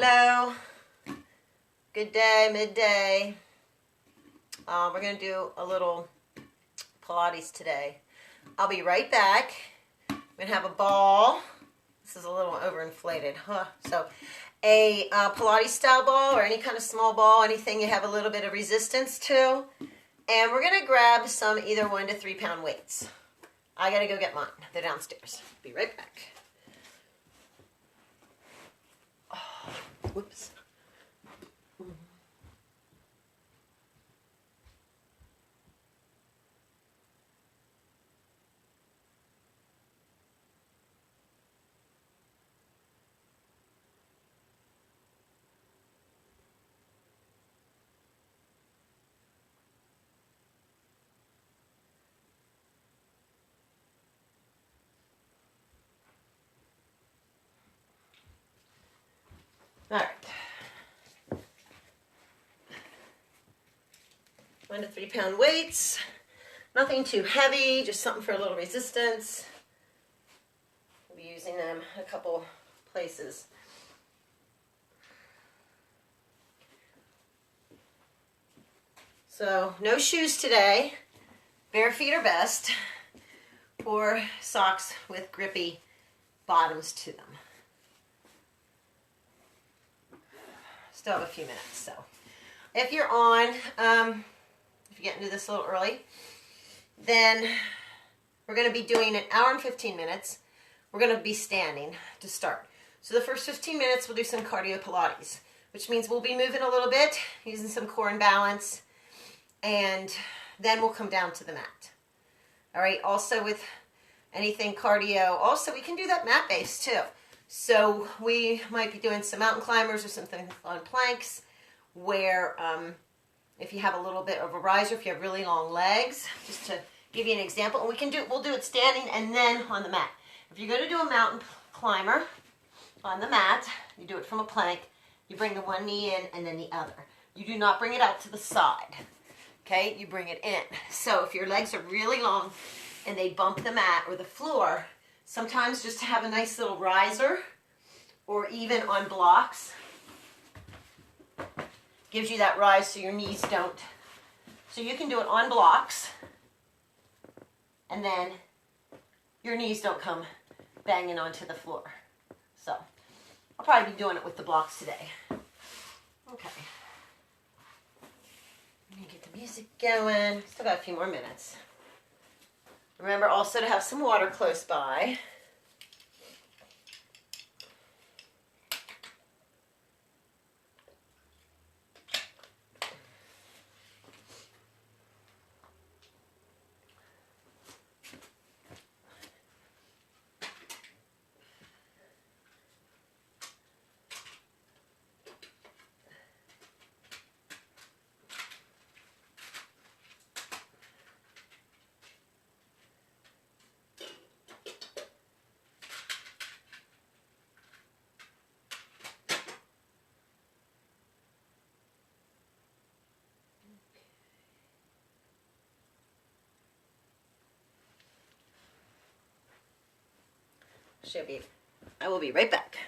Hello. Good day, midday. We're going to do a little Pilates today. I'll be right back. I'm going to have a ball. This is a little overinflated. So a Pilates style ball or any kind of small ball, anything you have a little bit of resistance to. And we're going to grab some either 1 to 3 pound weights. I got to go get mine. They're downstairs. Be right back. Oh, whoops. All right. 1 to 3 pound weights. Nothing too heavy, just something for a little resistance. We'll be using them a couple places. So no shoes today. Bare feet are best, or socks with grippy bottoms to them. Still have a few minutes, so if you're on, if you get into this a little early, then we're going to be doing an hour and 15 minutes. We're going to be standing to start. So the first 15 minutes we'll do some cardio Pilates, which means we'll be moving a little bit, using some core and balance, and then we'll come down to the mat. All right, also with anything cardio, also we can do that mat base too. So we might be doing some mountain climbers or something on planks where if you have a little bit of a riser, if you have really long legs, just to give you an example, and we'll do it standing and then on the mat. If you're going to do a mountain climber on the mat, you do it from a plank, you bring the one knee in and then the other. You do not bring it out to the side, okay? You bring it in. So if your legs are really long and they bump the mat or the floor, sometimes just to have a nice little riser or even on blocks gives you that rise so your knees don't. So you can do it on blocks and then your knees don't come banging onto the floor. So I'll probably be doing it with the blocks today. Okay. I'm going to get the music going. Still got a few more minutes. Remember also to have some water close by. I will be right back.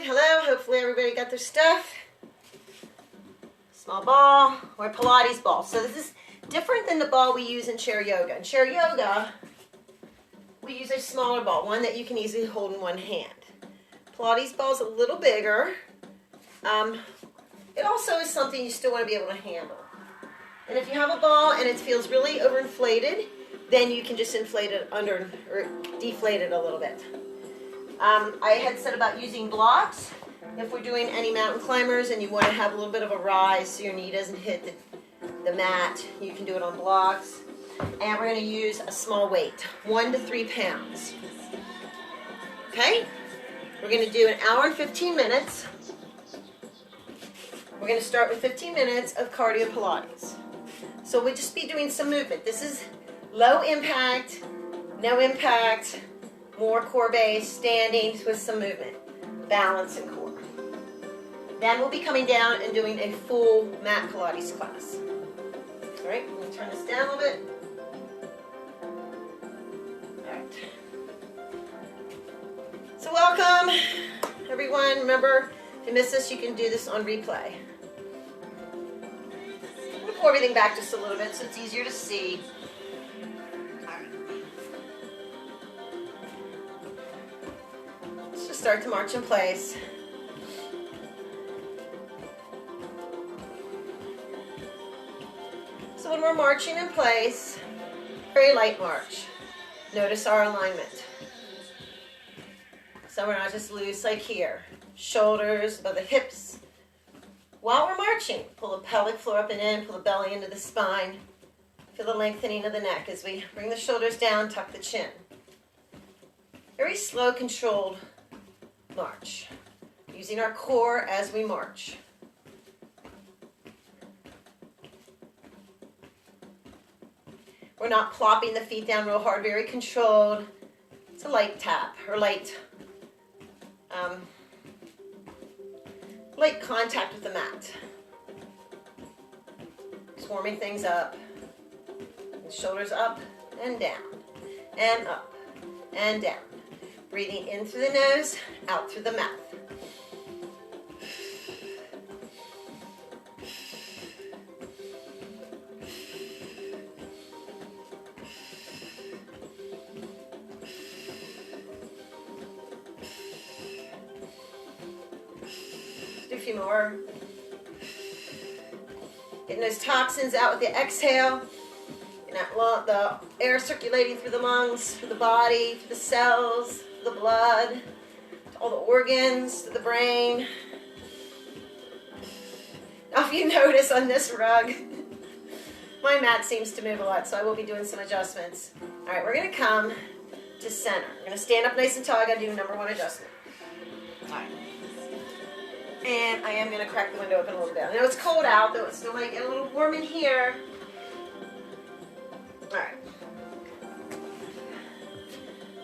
Hello. Hopefully everybody got their stuff. Small ball or Pilates ball. So this is different than the ball we use in chair yoga. In chair yoga, we use a smaller ball, one that you can easily hold in one hand. Pilates ball is a little bigger. It also is something you still want to be able to handle. And if you have a ball and it feels really overinflated, then you can just inflate it under or deflate it a little bit. I had said about using blocks. If we're doing any mountain climbers and you want to have a little bit of a rise so your knee doesn't hit the mat, you can do it on blocks. And we're going to use a small weight, 1 to 3 pounds. Okay? We're going to do an hour and 15 minutes. We're going to start with 15 minutes of cardio Pilates. So we'll just be doing some movement. This is low impact, no impact, more core base, standing with some movement, balance and core. Then we'll be coming down and doing a full mat Pilates class. All right, I'm going to turn this down a little bit. All right. So welcome, everyone. Remember, if you miss this, you can do this on replay. I'm going to pull everything back just a little bit so it's easier to see. Let's just start to march in place. So when we're marching in place, very light march. Notice our alignment. So we're not just loose like here. Shoulders above the hips. While we're marching, pull the pelvic floor up and in, pull the belly into the spine. Feel the lengthening of the neck as we bring the shoulders down, tuck the chin. Very slow, controlled march. Using our core as we march. We're not plopping the feet down real hard, very controlled. It's a light tap or light contact with the mat. Just warming things up. Shoulders up and down, and up and down. Breathing in through the nose, out through the mouth. Do a few more. Getting those toxins out with the exhale. The air circulating through the lungs, through the body, through the cells, the blood, to all the organs, to the brain. Now if you notice on this rug, my mat seems to move a lot, so I will be doing some adjustments. All right, we're going to come to center. We're going to stand up nice and tall. I got to do number 1 adjustment. All right. And I am going to crack the window open a little bit. I know it's cold out, though it's still might get a little warm in here. All right.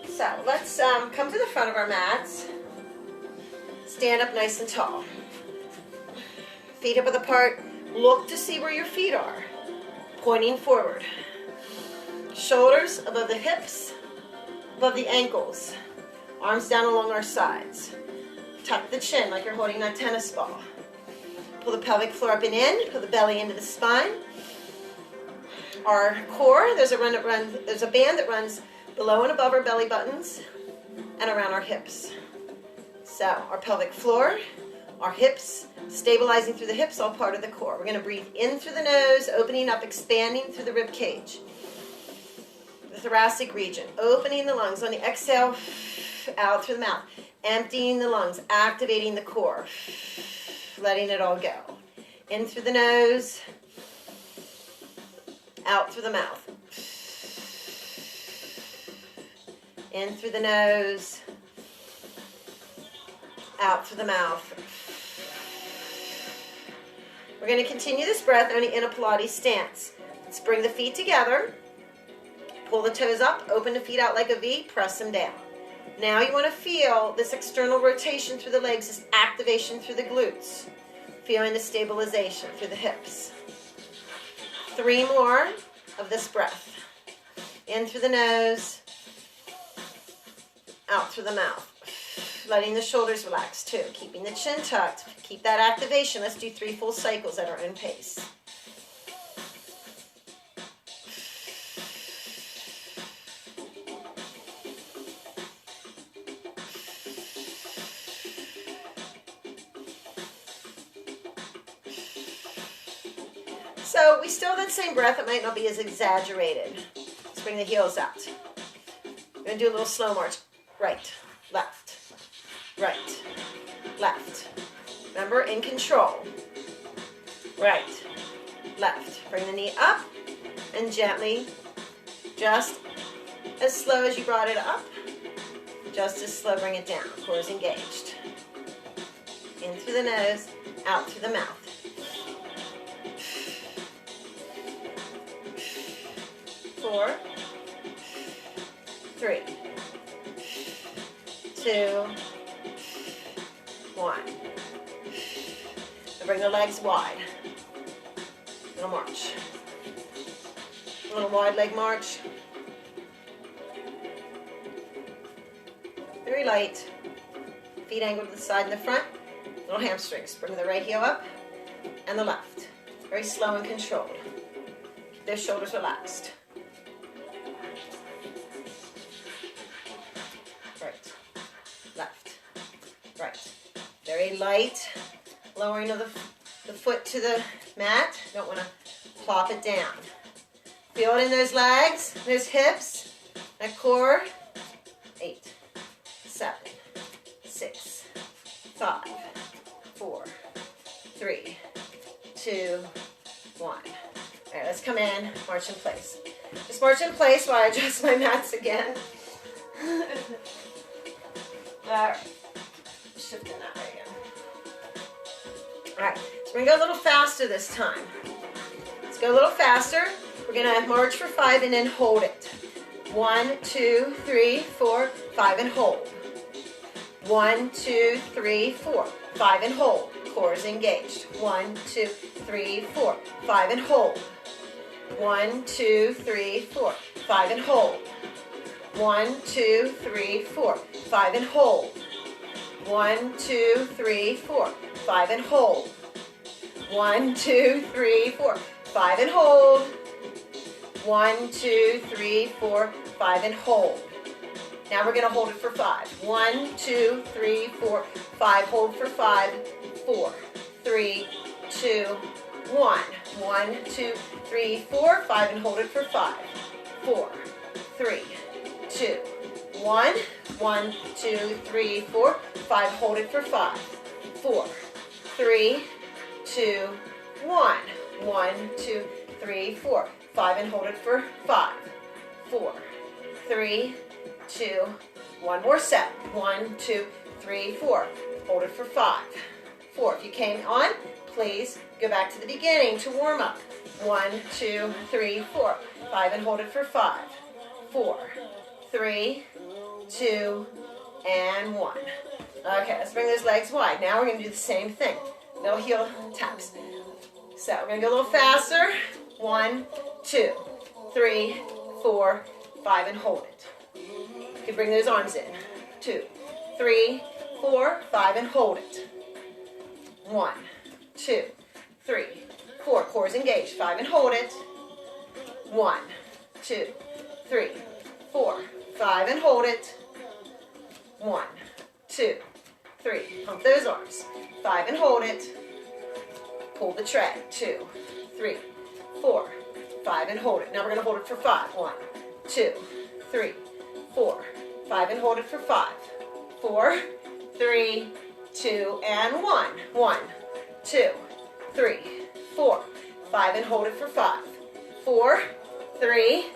So let's come to the front of our mats. Stand up nice and tall. Feet up apart. Look to see where your feet are. Pointing forward. Shoulders above the hips, above the ankles. Arms down along our sides. Tuck the chin like you're holding a tennis ball. Pull the pelvic floor up and in. Pull the belly into the spine. Our core, there's a band that runs below and above our belly buttons and around our hips. So our pelvic floor, our hips, stabilizing through the hips, all part of the core. We're going to breathe in through the nose, opening up, expanding through the rib cage. The thoracic region, opening the lungs. On the exhale, out through the mouth. Emptying the lungs, activating the core. Letting it all go. In through the nose, out through the mouth. In through the nose, out through the mouth. We're going to continue this breath only in a Pilates stance. Let's bring the feet together. Pull the toes up, open the feet out like a V, press them down. Now you want to feel this external rotation through the legs, this activation through the glutes. Feeling the stabilization through the hips. 3 more of this breath. In through the nose, out through the mouth. letting the shoulders relax too, keeping the chin tucked, keep that activation. Let's do 3 full cycles at our own pace. So we still have that same breath. It might not be as exaggerated. Let's bring the heels out. We're going to do a little slow march. Right, left, right, left. Remember, in control. Right, left. Bring the knee up and gently, just as slow as you brought it up, just as slow, bring it down. Core is engaged. In through the nose, out through the mouth. 4, 3, 2, 1. Bring the legs wide. Little march. Little wide leg march. Very light. Feet angled to the side and the front. Little hamstrings. Bring the right heel up and the left. Very slow and controlled. Keep those shoulders relaxed. Right, left, right. Very light. Lowering of the foot to the mat. Don't want to plop it down. Feel it in those legs, those hips, that core. 8, 7, 6, 5, 4, 3, 2, 1. All right, let's come in, march in place. Just march in place while I adjust my mats again. All right, shifting that way again. All right, so we're going to go a little faster this time. Let's go a little faster. We're going to march for 5 and then hold it. 1, 2, 3, 4, 5 and hold. 1, 2, 3, 4, 5 and hold. Core is engaged. 1, 2, 3, 4, 5 and hold. 1, 2, 3, 4, 5 and hold. 1, 2, 3, 4, 5 and hold. 1, 2, 3, 4, 5 and hold. 1, 2, 3, 4, 5 and hold. 1, 2, 3, 4, 5 and hold. Now we're going to hold it for 5. 1, 2, 3, 4, 5. Hold for 5. 4, 3, 2, 1. 1, 2, 3, 4, 5 and hold it for 5. 4, 3, 2, 1. 1, 2, 3, 4, 5. Hold it for 5. 4, 3, 2, 1. 1, 2, 3, 4, 5 and hold it for 5. 4, 3, 2, 1 more set. 1, 2, 3, 4. Hold it for 5. 4. If you came on, please go back to the beginning to warm up. 1, 2, 3, 4. 5 and hold it for 5. 4, 3, 2, and 1. Okay, let's bring those legs wide. Now we're going to do the same thing. Little heel taps. So we're going to go a little faster. 1, 2, 3, 4, 5 and hold it. You can bring those arms in. 2, 3, 4, 5 and hold it. 1, 2, 3, 4. Core is engaged. 5 and hold it. 1, 2, 3, 4, 5 and hold it. 1, 2, 3. Pump those arms. 5 and hold it. Pull the tray. 2, 3, 4, 5 and hold it. Now we're going to hold it for 5. 1, 2, 3, 4, 5 and hold it for 5. 4, 3, 2, and 1. 1, 2, 3, 4, 5 and hold it for 5. 4, 3,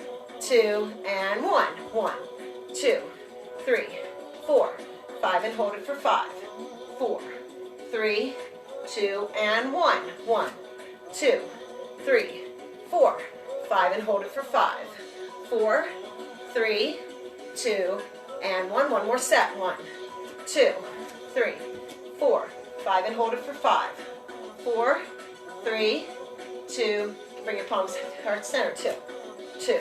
2, and 1. 1, 2, 3, 4, 5 and hold it for 5. 4, 3, 2, and 1. 1, 2, 3, 4, 5 and hold it for 5. 4, 3, 2, and 1. One more set. 1, 2, 3, 4, 5 and hold it for 5. 4, 3, 2, bring your palms heart center. 2, 2,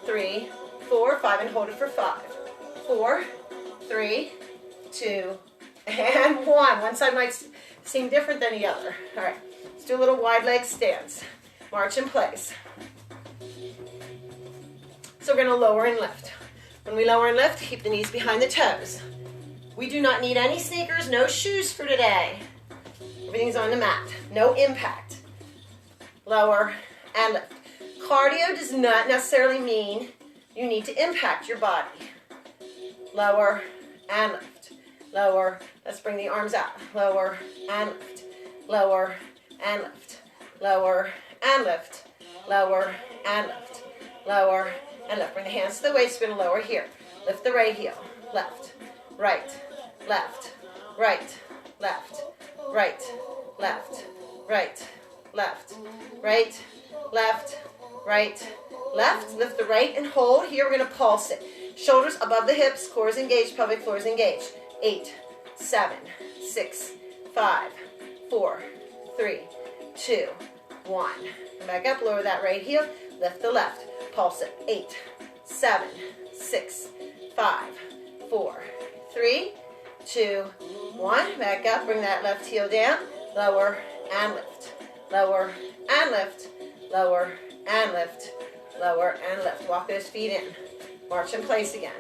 3, 4, 5 and hold it for 5. 4, 3, 2, and 1. One side might seem different than the other. All right, let's do a little wide leg stance. March in place. So we're going to lower and lift. When we lower and lift, keep the knees behind the toes. We do not need any sneakers, no shoes for today. Everything's on the mat. No impact. Lower and lift. Cardio does not necessarily mean you need to impact your body. Lower and lift. Lower. Let's bring the arms out. Lower and lift. Lower and lift. Lower and lift. Lower and lift. Lower and lift. Bring the hands to the waist. We're going to lower here. Lift the right heel. Left, right, left, right, left, right, left, right, left, right, left, right, left. Lift the right and hold. Here we're going to pulse it. Shoulders above the hips, core is engaged, pelvic floor is engaged. 8, 7, 6, 5, 4, 3, 2, 1. Come back up, lower that right heel, lift the left. Pulse it. 8, 7, 6, 5, 4, 3, 2, 1. Back up, bring that left heel down. Lower and lift. Lower and lift. Lower and lift. Lower and lift. Walk those feet in. March in place again.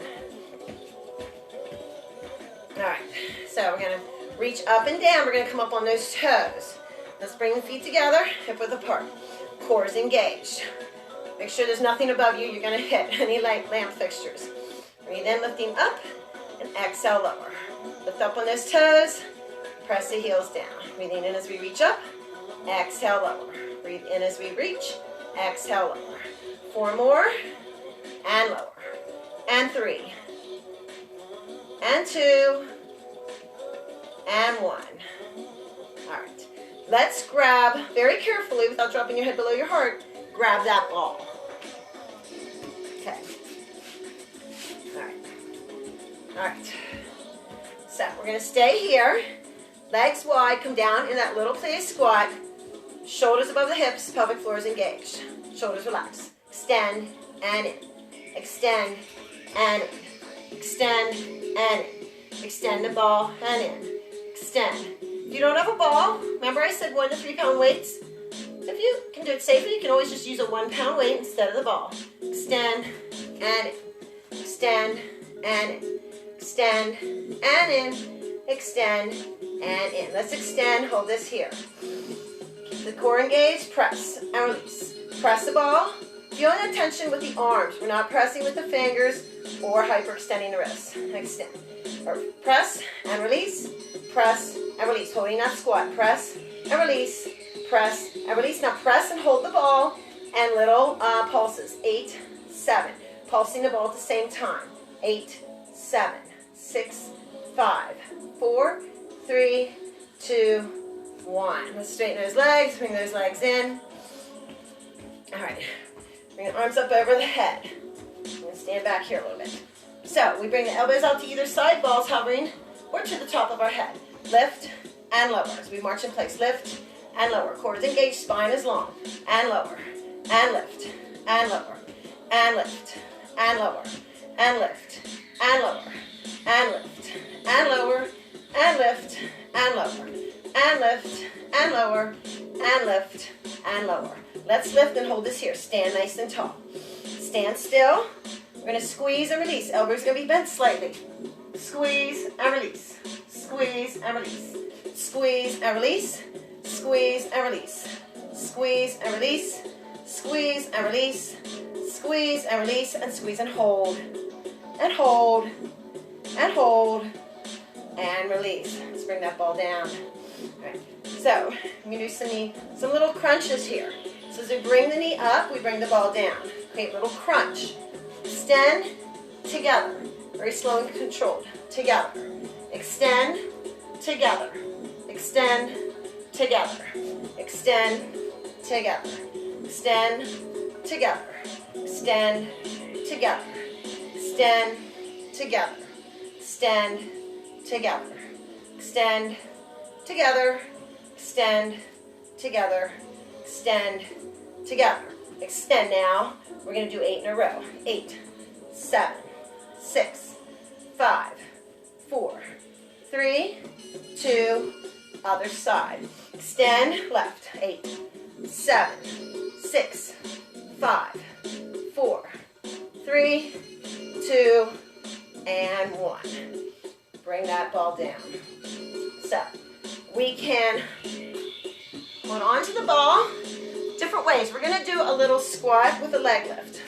All right, so we're going to reach up and down. We're going to come up on those toes. Let's bring the feet together, hip width apart. Core is engaged. Make sure there's nothing above you. You're going to hit any light lamp fixtures. Breathe in, lifting up, and exhale, lower. Lift up on those toes. Press the heels down. Breathing in as we reach up. Exhale, lower. Breathe in as we reach. Exhale, lower. 4 more. And lower. And 3. And 2. And 1. All right. Let's grab, very carefully, without dropping your head below your heart, grab that ball. Okay. All right. All right. So we're going to stay here. Legs wide, come down in that little play squat. Shoulders above the hips, pelvic floor is engaged. Shoulders relax. Extend and in. Extend and in. Extend and in. Extend the ball and in. Extend. If you don't have a ball, remember I said 1 to 3 pound weights? If you can do it safely, you can always just use a 1 pound weight instead of the ball. Extend and in. Extend and in. Extend and in. Extend and in. Let's extend. Hold this here. Keep the core engaged. Press and release. Press the ball. Feeling the tension with the arms. We're not pressing with the fingers or hyperextending the wrists. Extend. Or press and release. Press and release. Holding that squat. Press and release. Press and release. Now press and hold the ball and little pulses. 8, 7. Pulsing the ball at the same time. 8, 7, 6, 5, 4, 3, 2, 1. Let's straighten those legs. Bring those legs in. All right. Bring the arms up over the head. I'm going to stand back here a little bit. So we bring the elbows out to either side, balls hovering, or to the top of our head. Lift and lower as we march in place. Lift and lower. Core is engaged, spine is long. And lower. And lift. And lower. And lift. And lower. And lift. And lower. And lift. And lower. And lift. And lower. And lift. And lower. And lift. And lower. Let's lift and hold this here. Stand nice and tall. Stand still. We're going to squeeze and release. Elbows going to be bent slightly. Squeeze and release. Squeeze and release. Squeeze and release. Squeeze and release. Squeeze and release. Squeeze and release. Squeeze and release. And squeeze and hold. And hold. And hold. And release. Let's bring that ball down. All right. So I'm going to do some little crunches here. So as we bring the knee up, we bring the ball down. Okay, little crunch. Extend together. Very slow and controlled. Together. Extend together. Extend together. Extend together. Extend together. Extend together. Extend together. Extend together. Extend together. Extend together. Extend together. Extend now. We're going to do 8 in a row. 8, 7, 6, 5, 4, 3, 2, other side. Extend, left. 8, 7, 6, 5, 4, 3, 2, and 1. Bring that ball down. So we can hold on to the ball different ways. We're going to do a little squat with a leg lift.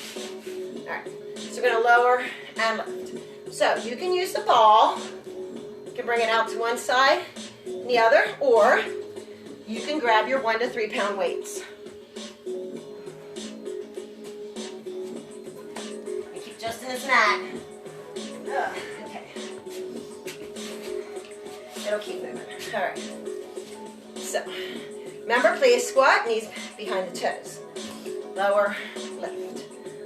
All right, so we're going to lower and lift. So you can use the ball. You can bring it out to one side and the other, or you can grab your 1 to 3 pound weights. You keep just in this mat. Okay. It'll keep moving. All right. So, remember, please squat, knees behind the toes. Lower, lift.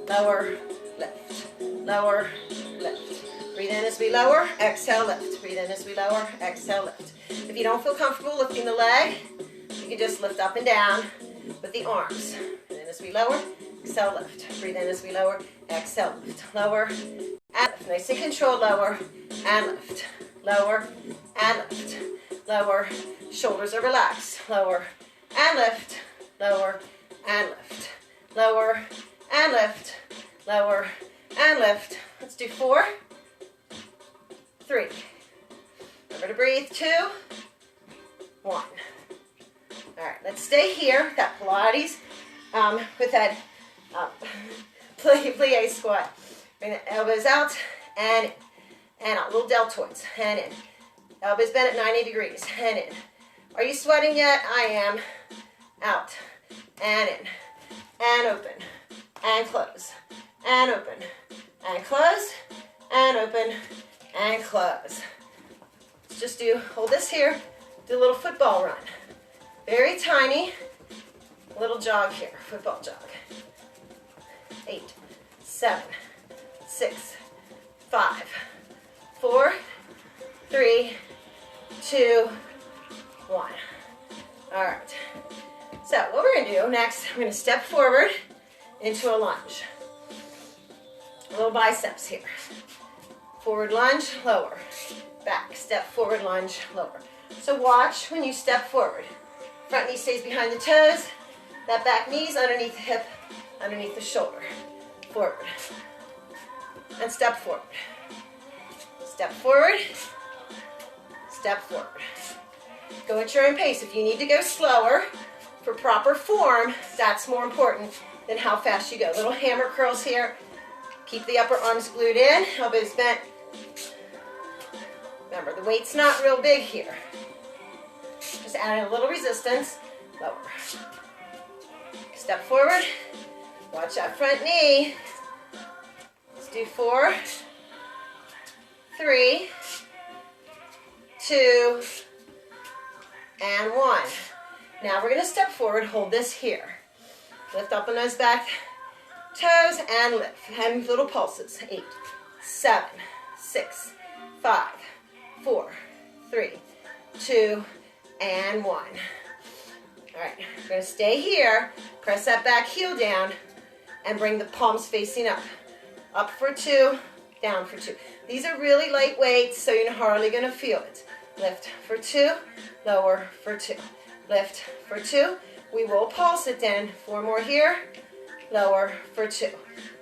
Lower, lift. Lower, lift. Breathe in as we lower, exhale, lift. Breathe in as we lower, exhale, lift. If you don't feel comfortable lifting the leg, you can just lift up and down with the arms. Breathe in as we lower, exhale, lift. Breathe in as we lower, exhale, lift. Lower and lift. Nice and controlled, lower and lift. Lower and lift. Lower, shoulders are relaxed. Lower and lift. Lower and lift. Lower and lift. Lower and lift. Let's do 4, 3. Remember to breathe. 2, 1. All right, let's stay here. That Pilates with that plie squat. Bring the elbows out and in. And out. Little deltoids. And in. Elbows bent at 90 degrees. And in. Are you sweating yet? I am. Out. And in. And open. And close. And open. And close. And open. And close. Let's just hold this here. Do a little football run. Very tiny. Little jog here. Football jog. 8, 7, 6, 5, 4, 3, 2, 1. All right. So what we're going to do next, we're going to step forward into a lunge. Little biceps here. Forward lunge, lower. Back, step forward lunge, lower. So watch when you step forward. Front knee stays behind the toes. That back knee's underneath the hip, underneath the shoulder. Forward. And step forward. Step forward. Step forward. Go at your own pace. If you need to go slower for proper form, that's more important than how fast you go. Little hammer curls here. Keep the upper arms glued in, elbows bent. Remember, the weight's not real big here. Just adding a little resistance. Lower. Step forward. Watch that front knee. Let's do 4, 3, 2, and 1. Now we're going to step forward, hold this here. Lift up on those back toes and lift. And little pulses. 8, 7, 6, 5, 4, 3, 2, and 1. All right, we're going to stay here. Press that back heel down and bring the palms facing up. Up for 2, down for 2. These are really light weights, so you're hardly going to feel it. Lift for 2, lower for 2. Lift for 2. We will pulse it then. 4 more here. Lower for 2.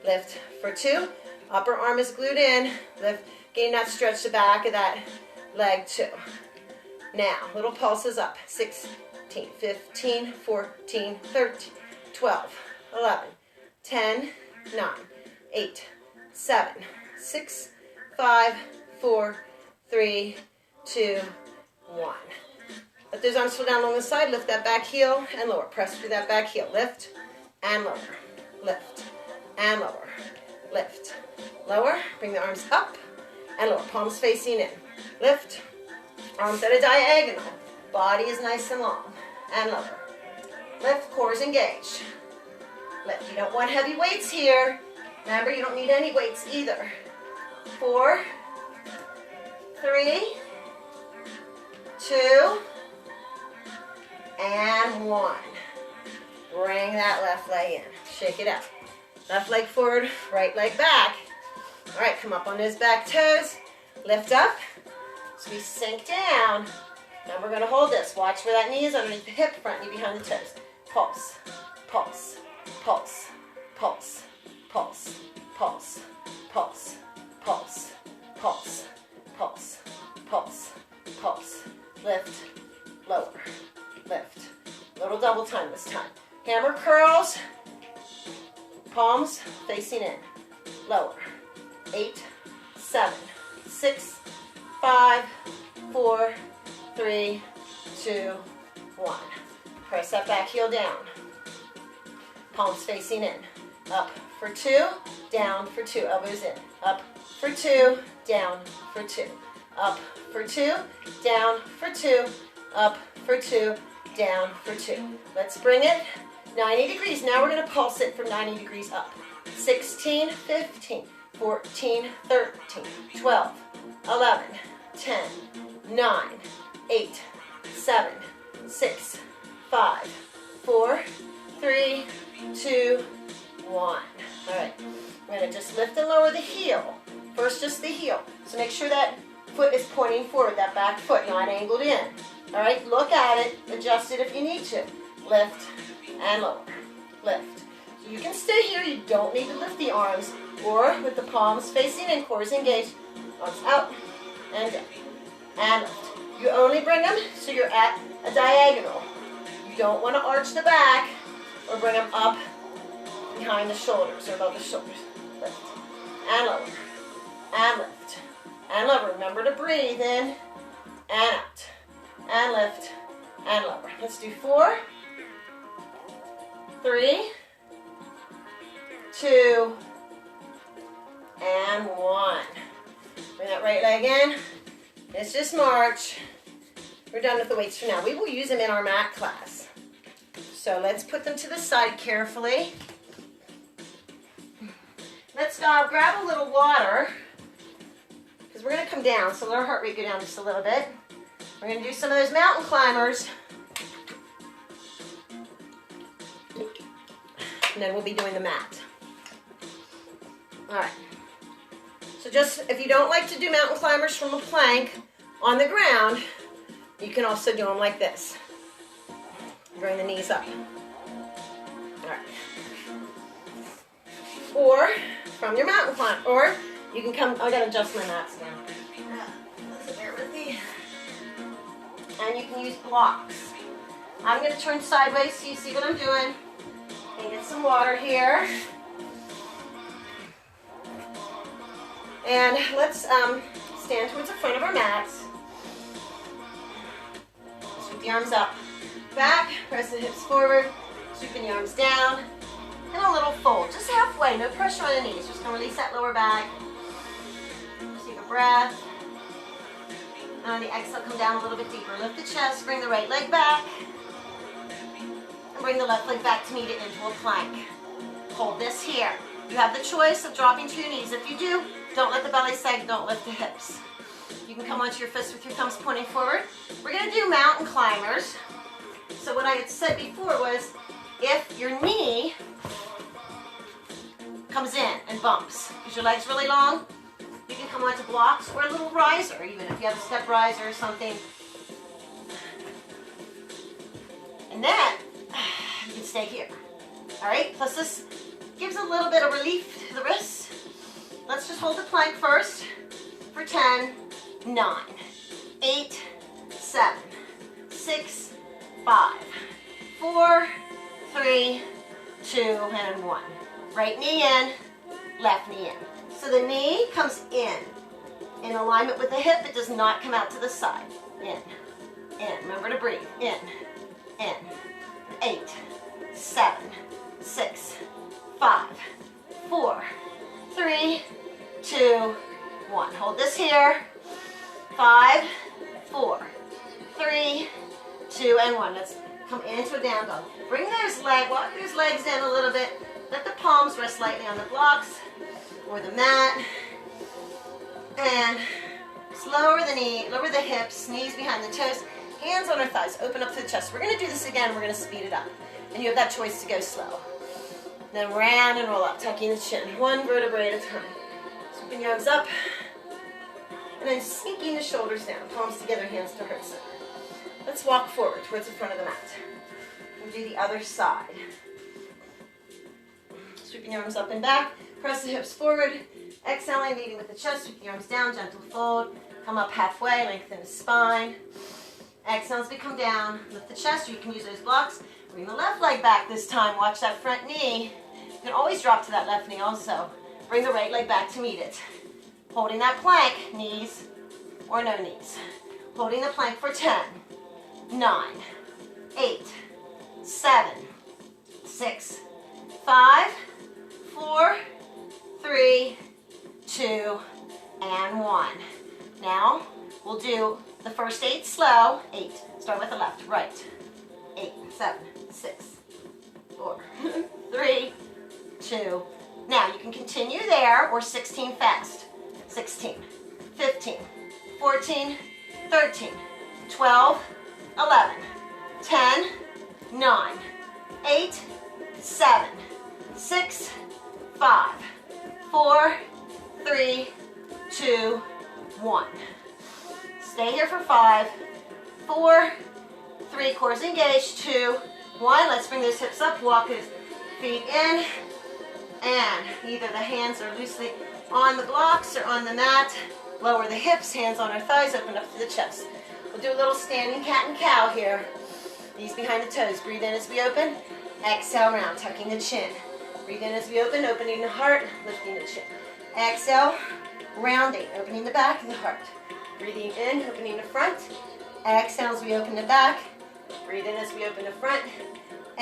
Lift for 2. Upper arm is glued in. Lift, gain that stretch the back of that leg 2. Now, little pulses up. 16, 15, 14, 13, 12, 11, 10, 9, 8, 7, 6, 5, 4, 3, 2, 1. Let those arms fall down along the side. Lift that back heel and lower. Press through that back heel. Lift and lower. Lift and lower. Lift. Lower. Bring the arms up and lower. Palms facing in. Lift. Arms at a diagonal. Body is nice and long. And lower. Lift. Core is engaged. Lift. You don't want heavy weights here. Remember, you don't need any weights either. 4, 3, 2, and 1. Bring that left leg in. Shake it out. Left leg forward, right leg back. All right, come up on those back toes. Lift up. So we sink down. Now we're going to hold this. Watch where that knee is underneath the hip, front knee behind the toes. Pulse, pulse, pulse, pulse, pulse, pulse, pulse, pulse, pulse, pulse, pulse, pulse. Lift, lower, lift. Little double time this time. Hammer curls, palms facing in. Lower. 8, 7, 6, 5, 4, 3, 2, 1. Press that back heel down. Palms facing in. Up for 2, down for 2. Elbows in. Up for 2, down for 2. Up for 2, down for 2. Up for 2, down for 2. Let's bring it 90 degrees. Now we're going to pulse it from 90 degrees up. 16, 15, 14, 13, 12, 11, 10, 9, 8, 7, 6, 5, 4, 3, 2, 1. All right, we're going to just lift and lower the heel. First, just the heel. So make sure that foot is pointing forward, that back foot, not angled in. All right, look at it, adjust it if you need to. Lift and lower, lift. So you can stay here, you don't need to lift the arms, or with the palms facing in, core is engaged, arms out and down, and lift. You only bring them so you're at a diagonal. You don't want to arch the back or bring them up behind the shoulders or above the shoulders. Lift and lower and lift and lower. Remember to breathe in and out and lift and lower. Let's do 4, 3, 2, and 1. Bring that right leg in. It's just march. We're done with the weights for now. We will use them in our mat class. So let's put them to the side carefully. Let's grab a little water, because we're going to come down, so let our heart rate go down just a little bit. We're going to do some of those mountain climbers, and then we'll be doing the mat. All right. So just, if you don't like to do mountain climbers from a plank on the ground, you can also do them like this. Bring the knees up. All right. Or from your mountain climb, or you can come, I gotta adjust my mats now. So bear with me. And you can use blocks. I'm gonna turn sideways so you see what I'm doing. And get some water here. And let's stand towards the front of our mats. Sweep the arms up, back, press the hips forward, sweeping the arms down, and a little fold, just halfway, no pressure on the knees. Just gonna release that lower back. Just take a breath. And on the exhale, come down a little bit deeper. Lift the chest, bring the right leg back, and bring the left leg back to meet it into a plank. Hold this here. You have the choice of dropping to your knees. If you do, don't let the belly sag, don't lift the hips. You can come onto your fists with your thumbs pointing forward. We're gonna do mountain climbers. So what I had said before was, if your knee comes in and bumps, because your leg's really long, you can come onto blocks or a little riser, even if you have a step riser or something. And then, you can stay here. All right, plus this gives a little bit of relief to the wrists. Let's just hold the plank first for 10, 9, 8, 7, 6, 5, 4, 3, 2, and 1. Right knee in, left knee in. So the knee comes in alignment with the hip. It does not come out to the side. In. Remember to breathe. In. 8, 7, 6, 5, 4, 3, 2, 1. Hold this here. 5, 4, 3, 2, and 1. Let's come into a down dog. Bring those legs, walk those legs in a little bit. Let the palms rest lightly on the blocks or the mat. And just lower the knee, lower the hips, knees behind the toes, hands on our thighs, open up to the chest. We're going to do this again. We're going to speed it up. And you have that choice to go slow. Then round and roll up, tucking the chin, one vertebrae at a time. Sweeping your arms up And then sinking the shoulders down, palms together, hands to heart center. Let's walk forward towards the front of the mat. We'll do the other side. Sweeping your arms up and back, press the hips forward. Exhaling, leading with the chest, sweep the arms down, gentle fold. Come up halfway, lengthen the spine. Exhale as we come down, lift the chest, or you can use those blocks. Bring the left leg back this time, watch that front knee. You can always drop to that left knee also. Bring the right leg back to meet it. Holding that plank, knees or no knees. Holding the plank for 10, 9, 8, 7, 6, 5, 4, 3, 2, and 1. Now, we'll do the first 8 slow. 8. Start with the left, right. 8, 7, 6, 4, 3, 2. Now, you can continue there or 16 fast. 16, 15, 14, 13, 12, 11, 10, 9, 8, 7, 6, 5, 4, 3, 2, 1. Stay here for 5, 4, 3, cores engaged, 2, 1. Let's bring those hips up, walk his feet in, and either the hands are loosely on the blocks or on the mat. Lower the hips, hands on our thighs, open up to the chest. We'll do a little standing cat and cow here. Knees behind the toes. Breathe in as we open. Exhale, round, tucking the chin. Breathe in as we open, opening the heart, lifting the chin. Exhale, rounding, opening the back and the heart. Breathing in, opening the front. Exhale as we open the back. Breathe in as we open the front.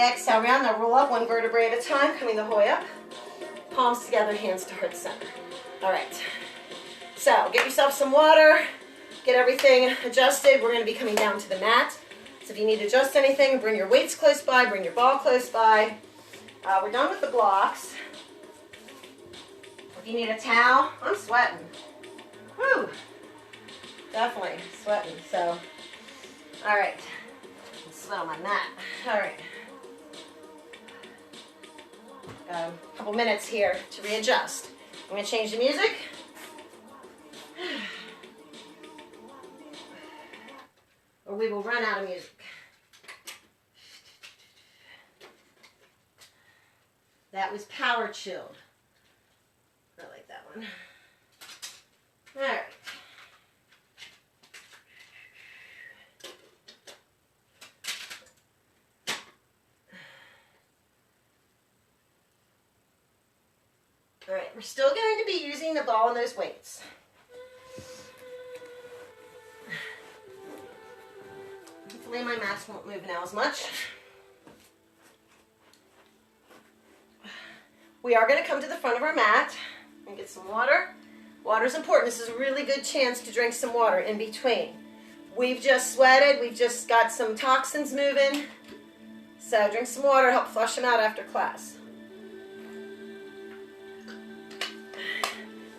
Exhale, round. Now roll up one vertebrae at a time, coming the whole way up. Palms together, hands to heart center. All right. So get yourself some water. Get everything adjusted. We're going to be coming down to the mat. So if you need to adjust anything, bring your weights close by, bring your ball close by. We're done with the blocks. If you need a towel, I'm sweating. Whew. Definitely sweating. So, all right. Sweat on my mat. All right. A couple minutes here to readjust. I'm going to change the music. Or we will run out of music. That was Power Chilled. I like that one. All right. All right, we're still going to be using the ball and those weights. Hopefully my mats won't move now as much. We are going to come to the front of our mat and get some water. Water is important. This is a really good chance to drink some water in between. We've just sweated. We've just got some toxins moving. So drink some water, help flush them out after class.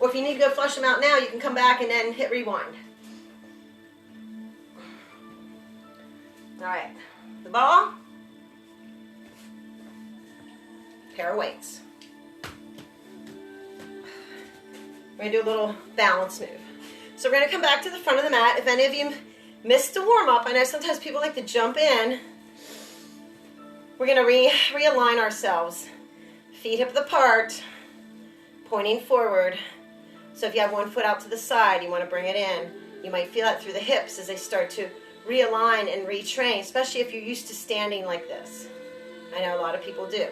Or if you need to go flush them out now, you can come back and then hit rewind. All right, the ball, pair of weights. We're going to do a little balance move. So we're going to come back to the front of the mat. If any of you missed the warm-up, I know sometimes people like to jump in. We're going to realign ourselves. Feet hip apart, pointing forward. So if you have one foot out to the side, you want to bring it in. You might feel that through the hips as they start to realign and retrain, especially if you're used to standing like this. I know a lot of people do.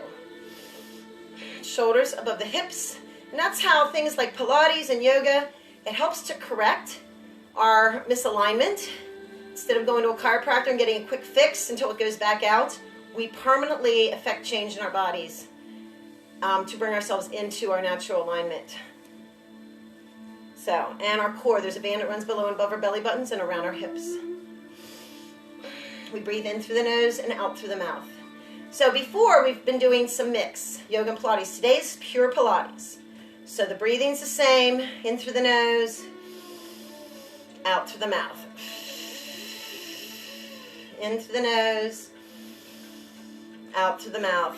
Shoulders above the hips. And that's how things like Pilates and yoga, it helps to correct our misalignment. Instead of going to a chiropractor and getting a quick fix until it goes back out, we permanently affect change in our bodies to bring ourselves into our natural alignment. So, and our core, there's a band that runs below and above our belly buttons and around our hips. We breathe in through the nose and out through the mouth. So before, we've been doing some mix, yoga and Pilates. Today's pure Pilates. So the breathing's the same, in through the nose, out through the mouth. In through the nose, out through the mouth.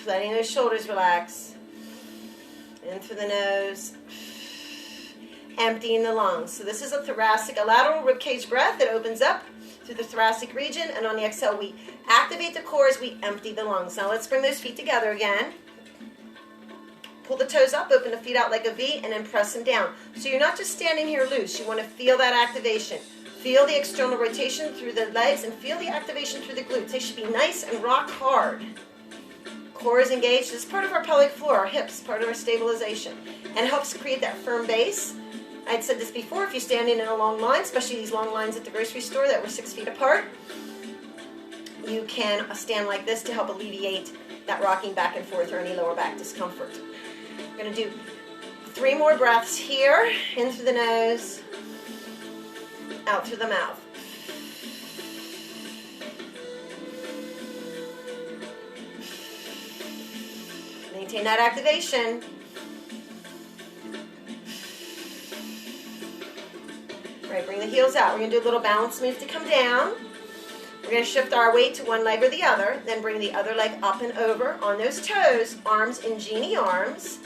Letting those shoulders relax. In through the nose. emptying the lungs. So this is a lateral ribcage breath that opens up through the thoracic region, and on the exhale, we activate the core as we empty the lungs. Now let's bring those feet together again. Pull the toes up, open the feet out like a V, and then press them down. So you're not just standing here loose. You want to feel that activation. Feel the external rotation through the legs and feel the activation through the glutes. They should be nice and rock hard. Core is engaged. This is part of our pelvic floor, our hips, part of our stabilization, and helps create that firm base. I'd said this before, if you're standing in a long line, especially these long lines at the grocery store that were 6 feet apart, you can stand like this to help alleviate that rocking back and forth or any lower back discomfort. We're going to do 3 more breaths here, in through the nose, out through the mouth. Maintain that activation. Right, bring the heels out. We're going to do a little balance move to come down. We're going to shift our weight to one leg or the other, then bring the other leg up and over on those toes, arms in genie arms.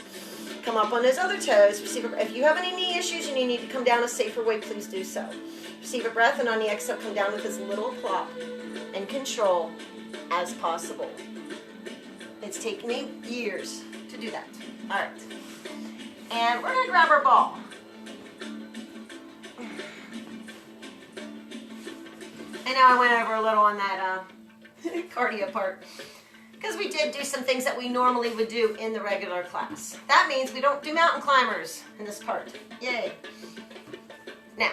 Come up on those other toes. If you have any knee issues and you need to come down a safer way, please do so. Receive a breath, and on the exhale, come down with as little plop and control as possible. It's taken me years to do that. All right. And we're going to grab our ball. And now I went over a little on that cardio part, because we did do some things that we normally would do in the regular class. That means we don't do mountain climbers in this part. Yay. Now,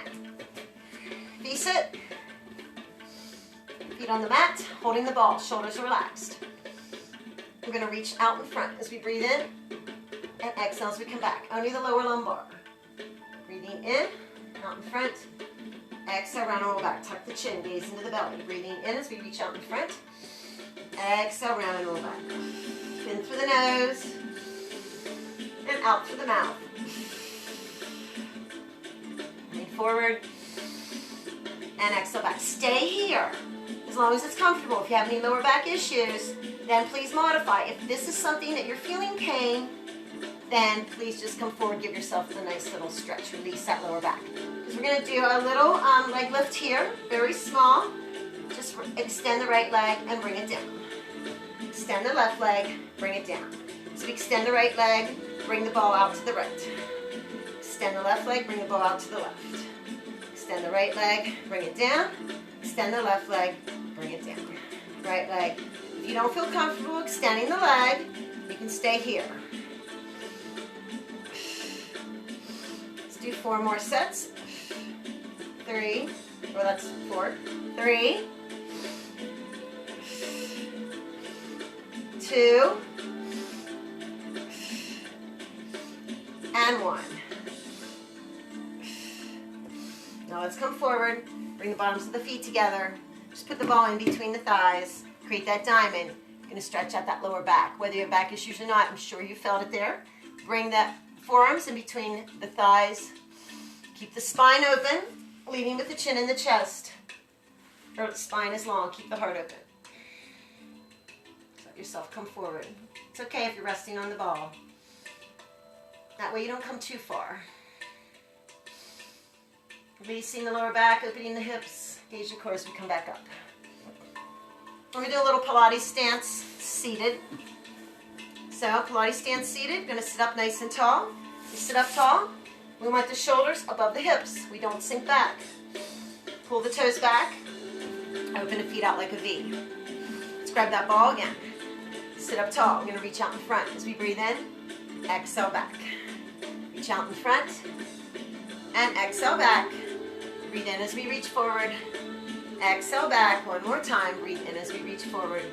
V-sit, feet on the mat, holding the ball, shoulders are relaxed. We're going to reach out in front as we breathe in, and exhale as we come back. Only the lower lumbar. Breathing in, out in front. Exhale, round and roll back. Tuck the chin, gaze into the belly. Breathing in as we reach out in front. Exhale, round and roll back. In through the nose and out through the mouth. Lean forward and exhale back. Stay here as long as it's comfortable. If you have any lower back issues, then please modify. If this is something that you're feeling pain, then please just come forward, give yourself a nice little stretch, release that lower back. Because we're going to do a little leg lift here, very small. Just extend the right leg and bring it down. Extend the left leg, bring it down. So we extend the right leg, bring the ball out to the right. Extend the left leg, bring the ball out to the left. Extend the right leg, bring it down. Extend the left leg, bring it down. Right leg. If you don't feel comfortable extending the leg, you can stay here. Let's do 4 more sets. 3, or that's 4. 3, 2, and 1. Now let's come forward, bring the bottoms of the feet together. Just put the ball in between the thighs, create that diamond. You're going to stretch out that lower back. Whether you have back issues or not, I'm sure you felt it there. Bring the forearms in between the thighs. Keep the spine open, leading with the chin in the chest. Or the spine is long, keep the heart open. Let yourself come forward. It's okay if you're resting on the ball. That way you don't come too far. Releasing the lower back, opening the hips. Gauge your core as we come back up. We're going to do a little Pilates stance seated. So Pilates stance seated. Going to sit up nice and tall. You sit up tall. We want the shoulders above the hips. We don't sink back. Pull the toes back. Open the feet out like a V. Let's grab that ball again. Sit up tall. We're going to reach out in front as we breathe in. Exhale back. Reach out in front. And exhale back. Breathe in as we reach forward. Exhale back. One more time. Breathe in as we reach forward.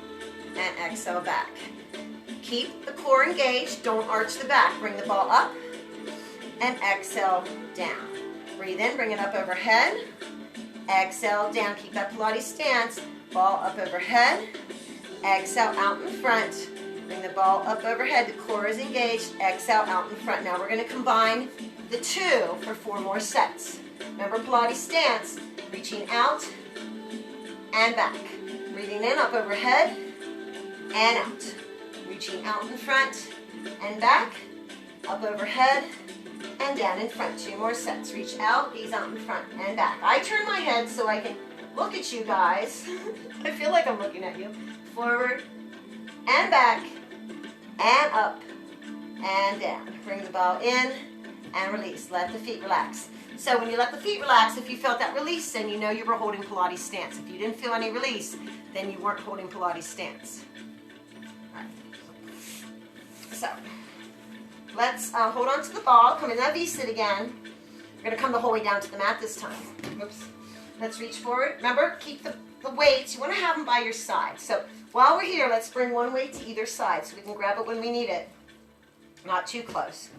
And exhale back. Keep the core engaged. Don't arch the back. Bring the ball up. And exhale down. Breathe in. Bring it up overhead. Exhale down. Keep that Pilates stance. Ball up overhead. Exhale out in front. Bring the ball up overhead. The core is engaged. Exhale out in front. Now we're going to combine the 2 for 4 more sets. Remember Pilates stance. Reaching out and back. Breathing in, up overhead and out. Reaching out in front and back. Up overhead and down in front. 2 more sets. Reach out, knees out in front and back. I turn my head so I can look at you guys. I feel like I'm looking at you. Forward and back and up and down. Bring the ball in and release. Let the feet relax. So when you let the feet relax, if you felt that release, then you know you were holding Pilates stance. If you didn't feel any release, then you weren't holding Pilates stance. All right. So let's hold on to the ball. Come in that V-sit again. We're going to come the whole way down to the mat this time. Oops. Let's reach forward. Remember, keep the weights. You want to have them by your side. So while we're here, let's bring one weight to either side so we can grab it when we need it. Not too close.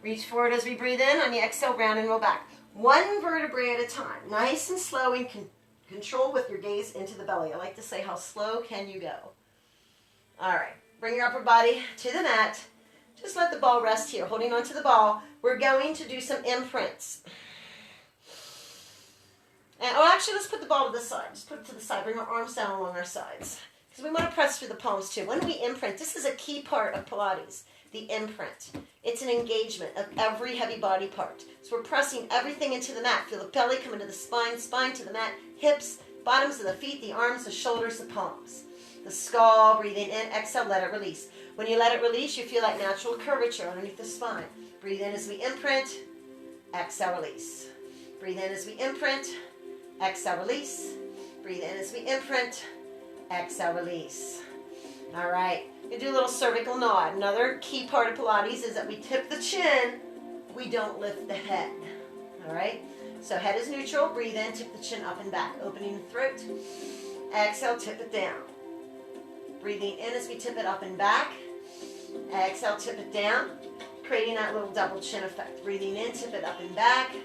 Reach forward as we breathe in. On the exhale, round and roll back. 1 vertebrae at a time. Nice and slow and control with your gaze into the belly. I like to say, how slow can you go? All right. Bring your upper body to the mat. Just let the ball rest here. Holding onto the ball. We're going to do some imprints. And, actually, let's put the ball to the side. Just put it to the side. Bring our arms down along our sides. Because we want to press through the palms too. When we imprint, this is a key part of Pilates. The imprint. It's an engagement of every heavy body part. So we're pressing everything into the mat. Feel the belly come into the spine, spine to the mat, hips, bottoms of the feet, the arms, the shoulders, the palms. The skull, breathing in, exhale, let it release. When you let it release, you feel like natural curvature underneath the spine. Breathe in as we imprint, exhale, release. Breathe in as we imprint, exhale, release. Breathe in as we imprint, exhale, release. All right. You do a little cervical nod. Another key part of Pilates is that we tip the chin. We don't lift the head. All right? So head is neutral. Breathe in, tip the chin up and back. Opening the throat. Exhale, tip it down. Breathing in as we tip it up and back. Exhale, tip it down. Creating that little double chin effect. Breathing in, tip it up and back.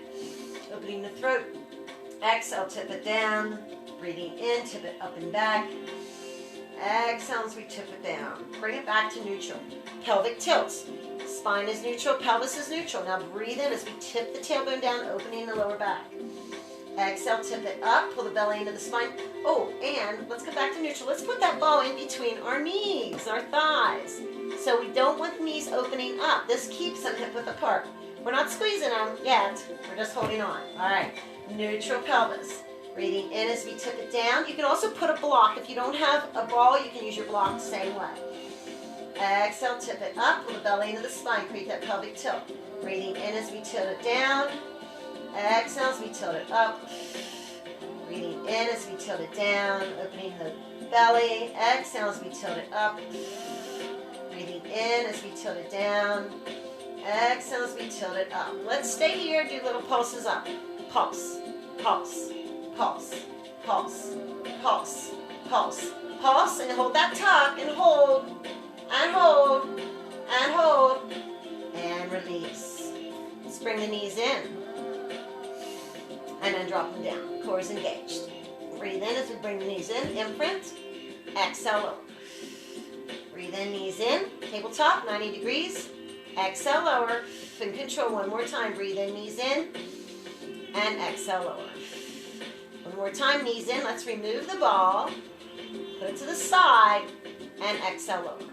Opening the throat. Exhale, tip it down. Breathing in, tip it up and back. Exhale as we tip it down. Bring it back to neutral. Pelvic tilts. Spine is neutral, pelvis is neutral. Now breathe in as we tip the tailbone down, opening the lower back. Exhale, tip it up, pull the belly into the spine. Oh, and let's go back to neutral. Let's put that ball in between our knees, our thighs. So we don't want the knees opening up. This keeps them hip width apart. We're not squeezing them yet. We're just holding on. All right, neutral pelvis. Breathing in as we tip it down. You can also put a block. If you don't have a ball, you can use your block the same way. Exhale, tip it up, pull the belly into the spine, create that pelvic tilt. Breathing in as we tilt it down. Exhale as we tilt it up. Breathing in as we tilt it down, opening the belly. Exhale as we tilt it up. Breathing in as we tilt it down. Exhale as we tilt it up. Let's stay here, do little pulses up. Pulse, pulse. Pulse, pulse, pulse, pulse, pulse, and hold that tuck, and hold, and hold, and hold, and release. Let's bring the knees in, and then drop them down. Core is engaged. Breathe in as we bring the knees in, imprint, exhale lower. Breathe in, knees in, tabletop, 90 degrees, exhale lower, and control one more time. Breathe in, knees in, and exhale lower. One more time, knees in. Let's remove the ball, put it to the side, and exhale lower.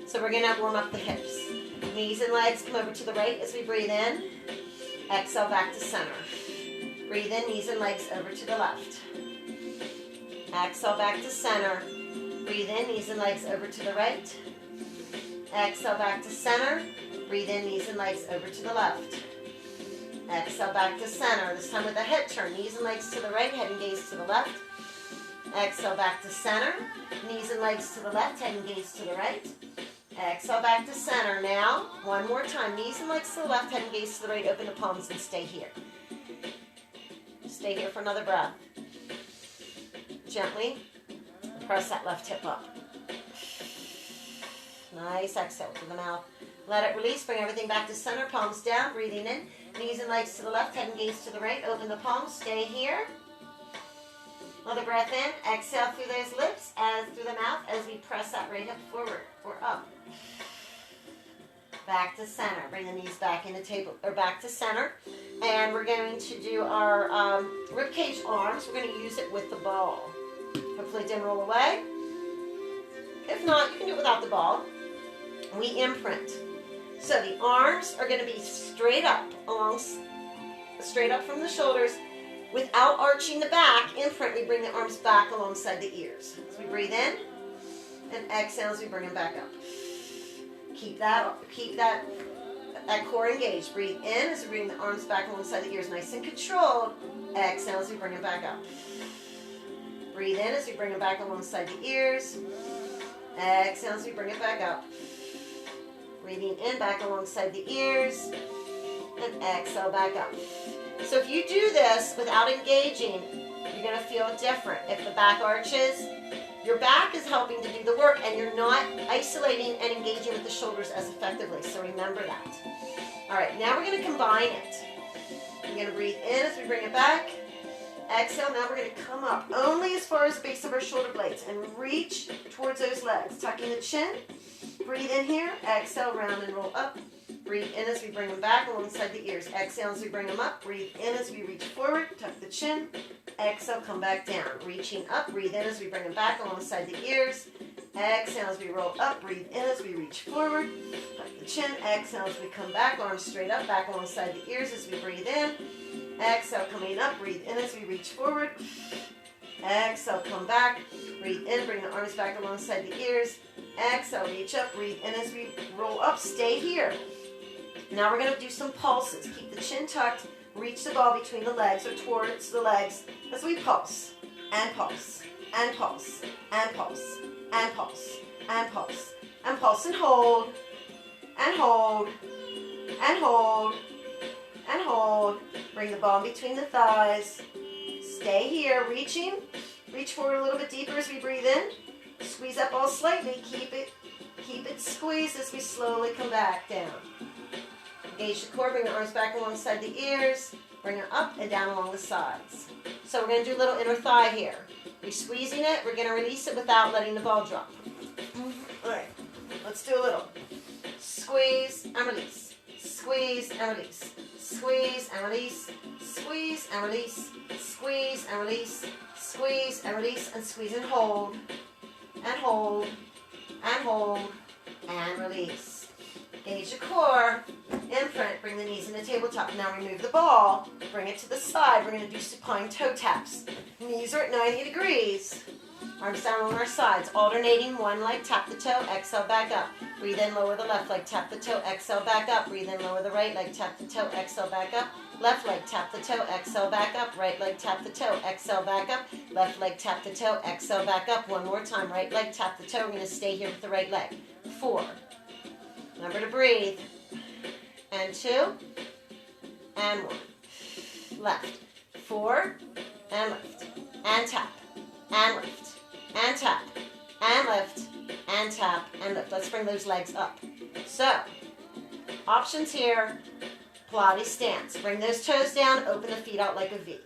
So we're going to warm up the hips. Knees and legs come over to the right as we breathe in. Exhale back to center. Breathe in, knees and legs over to the left. Exhale back to center. Breathe in, knees and legs over to the right. Exhale back to center. Breathe in, knees and legs over to the left. Exhale back to center. This time with a head turn. Knees and legs to the right, head and gaze to the left. Exhale back to center. Knees and legs to the left, head and gaze to the right. Exhale back to center. Now, one more time. Knees and legs to the left, head and gaze to the right. Open the palms and stay here. Stay here for another breath. Gently press that left hip up. Nice exhale to the mouth. Let it release. Bring everything back to center. Palms down. Breathing in. Knees and legs to the left. Head and gaze to the right. Open the palms. Stay here. Another breath in. Exhale through those lips and through the mouth as we press that right hip forward or up. Back to center. Bring the knees back in the table or back to center. And we're going to do our ribcage arms. We're going to use it with the ball. Hopefully it didn't roll away. If not, you can do it without the ball. We imprint. So the arms are going to be straight up from the shoulders without arching the back. Imprint, we bring the arms back alongside the ears. As we breathe in and exhale as we bring them back up. Keep that core engaged. Breathe in as we bring the arms back alongside the ears, nice and controlled. Exhale as we bring them back up. Breathe in as we bring them back alongside the ears. Exhale as we bring it back up. Breathing in back alongside the ears. And exhale back up. So if you do this without engaging, you're going to feel different. If the back arches, your back is helping to do the work, and you're not isolating and engaging with the shoulders as effectively. So remember that. All right, now we're going to combine it. We're going to breathe in as we bring it back. Exhale. Now we're going to come up only as far as the base of our shoulder blades and reach towards those legs. Tucking the chin. Breathe in here. Exhale, round and roll up. Breathe in as we bring them back alongside the ears. Exhale as we bring them up. Breathe in as we reach forward. Tuck the chin. Exhale, come back down. Reaching up. Breathe in as we bring them back alongside the ears. Exhale as we roll up. Breathe in as we reach forward. Tuck the chin. Exhale as we come back. Arms straight up. Back alongside the ears as we breathe in. Exhale, coming up. Breathe in as we reach forward. Exhale, come back. Breathe in. Bring the arms back alongside the ears. Exhale, reach up. Breathe in as we roll up. Stay here. Now we're going to do some pulses. Keep the chin tucked. Reach the ball between the legs or towards the legs as we pulse. And pulse. And pulse. And pulse. And pulse. And pulse. And pulse and hold. And hold. And hold. And hold. Bring the ball between the thighs. Stay here. Reaching. Reach forward a little bit deeper as we breathe in. Squeeze that ball slightly. Keep it squeezed as we slowly come back down. Engage the core, bring the arms back alongside the ears, bring it up and down along the sides. So we're going to do a little inner thigh here. We're squeezing it, we're going to release it without letting the ball drop. All right, let's do a little. Squeeze and release, squeeze and release, squeeze and release, squeeze and release, squeeze and release, squeeze and release, and squeeze and hold, and hold, and hold, and release. Engage the core, imprint, bring the knees in the tabletop. Now remove the ball, bring it to the side. We're going to do supine toe taps. Knees are at 90 degrees. Arms down on our sides, alternating one leg, tap the toe, exhale, back up. Breathe in, lower the left leg, tap the toe, exhale, back up. Breathe in, lower the right leg, tap the toe, exhale, back up. Left leg, tap the toe, exhale, back up. Right leg, tap the toe, exhale, back up. Left leg, tap the toe, exhale, back up. One more time, right leg, tap the toe. We're going to stay here with the right leg. 4. Remember to breathe. And 2. And 1. Left. 4. And lift. And tap. And lift. And tap. And lift. And tap. And lift. Let's bring those legs up. So, options here. Pilates stance. Bring those toes down. Open the feet out like a V.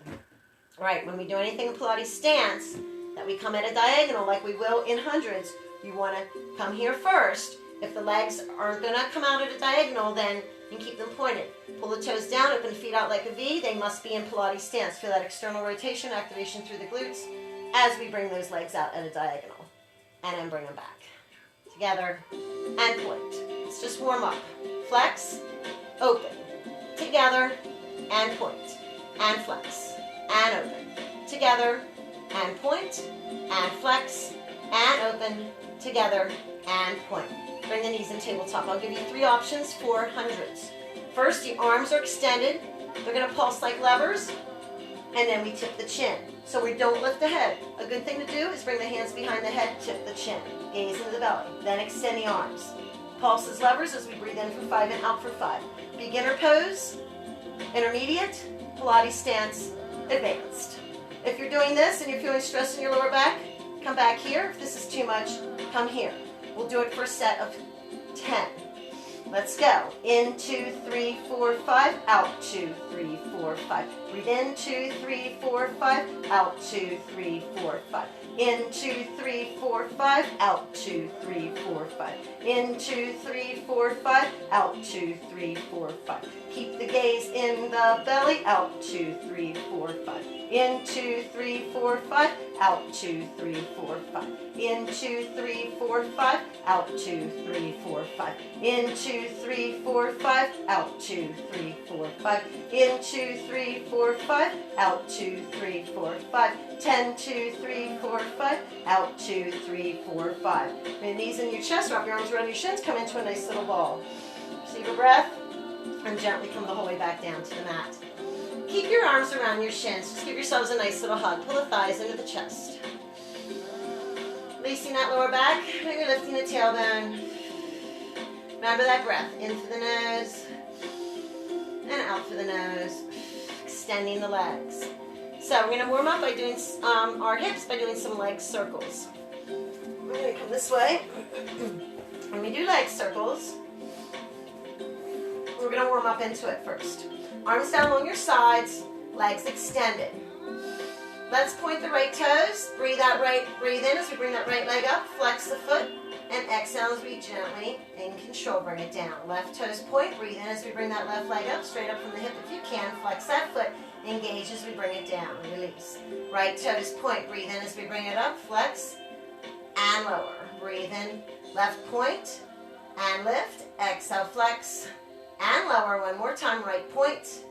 Right, when we do anything in Pilates stance, that we come at a diagonal like we will in hundreds, you want to come here first. If the legs aren't going to come out at a diagonal, then you can keep them pointed. Pull the toes down, open the feet out like a V. They must be in Pilates stance. Feel that external rotation, activation through the glutes as we bring those legs out at a diagonal. And then bring them back. Together and point. Let's just warm up. Flex, open. Together and point. And flex. And open. Together and point. And flex. And open. Together and point. Bring the knees in tabletop. I'll give you 3 options for hundreds. First, the arms are extended. They're going to pulse like levers. And then we tip the chin. So we don't lift the head. A good thing to do is bring the hands behind the head, tip the chin. Gaze into the belly. Then extend the arms. Pulse as levers as we breathe in for 5 and out for 5. Beginner pose, intermediate, Pilates stance, advanced. If you're doing this and you're feeling stress in your lower back, come back here. If this is too much, come here. We'll do it for a set of 10. Let's go. In, 2, 3, 4, 5. Out, 2, 3, 4, 5. Breathe in, 2, 3, 4, 5. Out, 2, 3, 4, 5. In, 2, 3, 4, 5. Out, 2, 3, 4, 5. In, 2, 3, 4, 5. Out, 2, 3, 4, 5. Keep the gaze in the belly. Out, 2, 3, 4, 5. In, 2, 3, 4, 5. Out, 2, 3, 4, 5. In, 2, 3, 4, 5. Out, 2, 3, 4, 5. In 2, 3, 4, 5. Out 2, 3, 4, 5. In 2, 3, 4, 5. Out 2, 3, 4, 5. 10, 2, 3, 4, 5. Out 2, 3, 4, 5. Bring your knees in your chest. Wrap your arms around your shins. Come into a nice little ball. Receive a breath. And gently come the whole way back down to the mat. Keep your arms around your shins. Just give yourselves a nice little hug. Pull the thighs into the chest. Releasing that lower back. Maybe lifting the tailbone. Remember that breath. In through the nose. And out through the nose. Extending the legs. So we're going to warm up by doing our hips by doing some leg circles. We're going to come this way. When we do leg circles, we're going to warm up into it first. Arms down along your sides, legs extended. Let's point the right toes. Breathe in as we bring that right leg up. Flex the foot. And exhale as we gently, in control, bring it down. Left toes point. Breathe in as we bring that left leg up. Straight up from the hip if you can. Flex that foot. Engage as we bring it down. Release. Right toes point. Breathe in as we bring it up. Flex and lower. Breathe in. Left point and lift. Exhale, flex and lower. One more time. Right point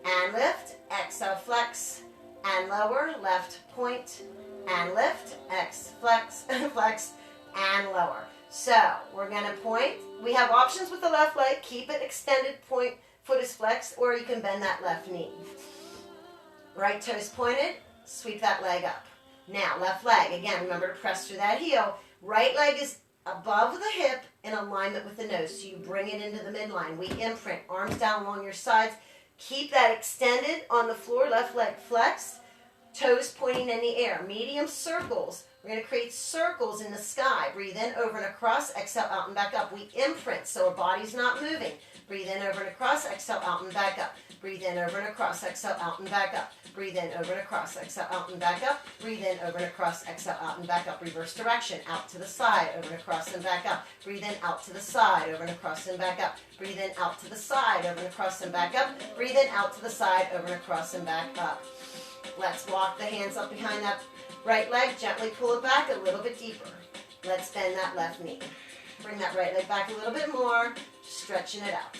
and lift. Exhale, flex and lower. Left point and lift. Flex, flex and lower. So we're going to point. We have options with the left leg. Keep it extended. Point. Foot is flexed, or you can bend that left knee. Right toes pointed. Sweep that leg up. Now left leg. Again, remember to press through that heel. Right leg is above the hip in alignment with the nose. So you bring it into the midline. We imprint. Arms down along your sides. Keep that extended on the floor. Left leg flexed. Toes pointing in the air. Medium circles. We're going to create circles in the sky. Breathe in, over and across. Exhale, out and back up. We imprint so our body's not moving. Breathe in, over and across. Exhale, out and back up. Breathe in, over and across. Exhale, out and back up. Breathe in, over and across. Exhale, out and back up. Breathe in, over and across. Exhale, out and back up. Reverse direction. Out to the side, over and across and back up. Breathe in, out to the side, over and across and back up. Breathe in, out to the side, over and across and back up. Breathe in, out to the side, over and across and back up. Let's walk the hands up behind that right leg. Gently pull it back a little bit deeper. Let's bend that left knee. Bring that right leg back a little bit more. Stretching it out.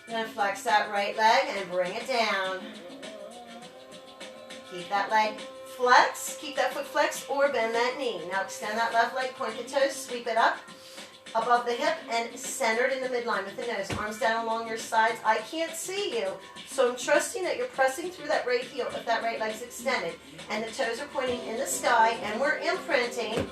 Then flex that right leg and bring it down. Keep that leg flexed. Keep that foot flexed or bend that knee. Now extend that left leg, point the toes, sweep it up above the hip and centered in the midline with the nose. Arms down along your sides. I can't see you, so I'm trusting that you're pressing through that right heel if that right leg's extended. And the toes are pointing in the sky, and we're imprinting.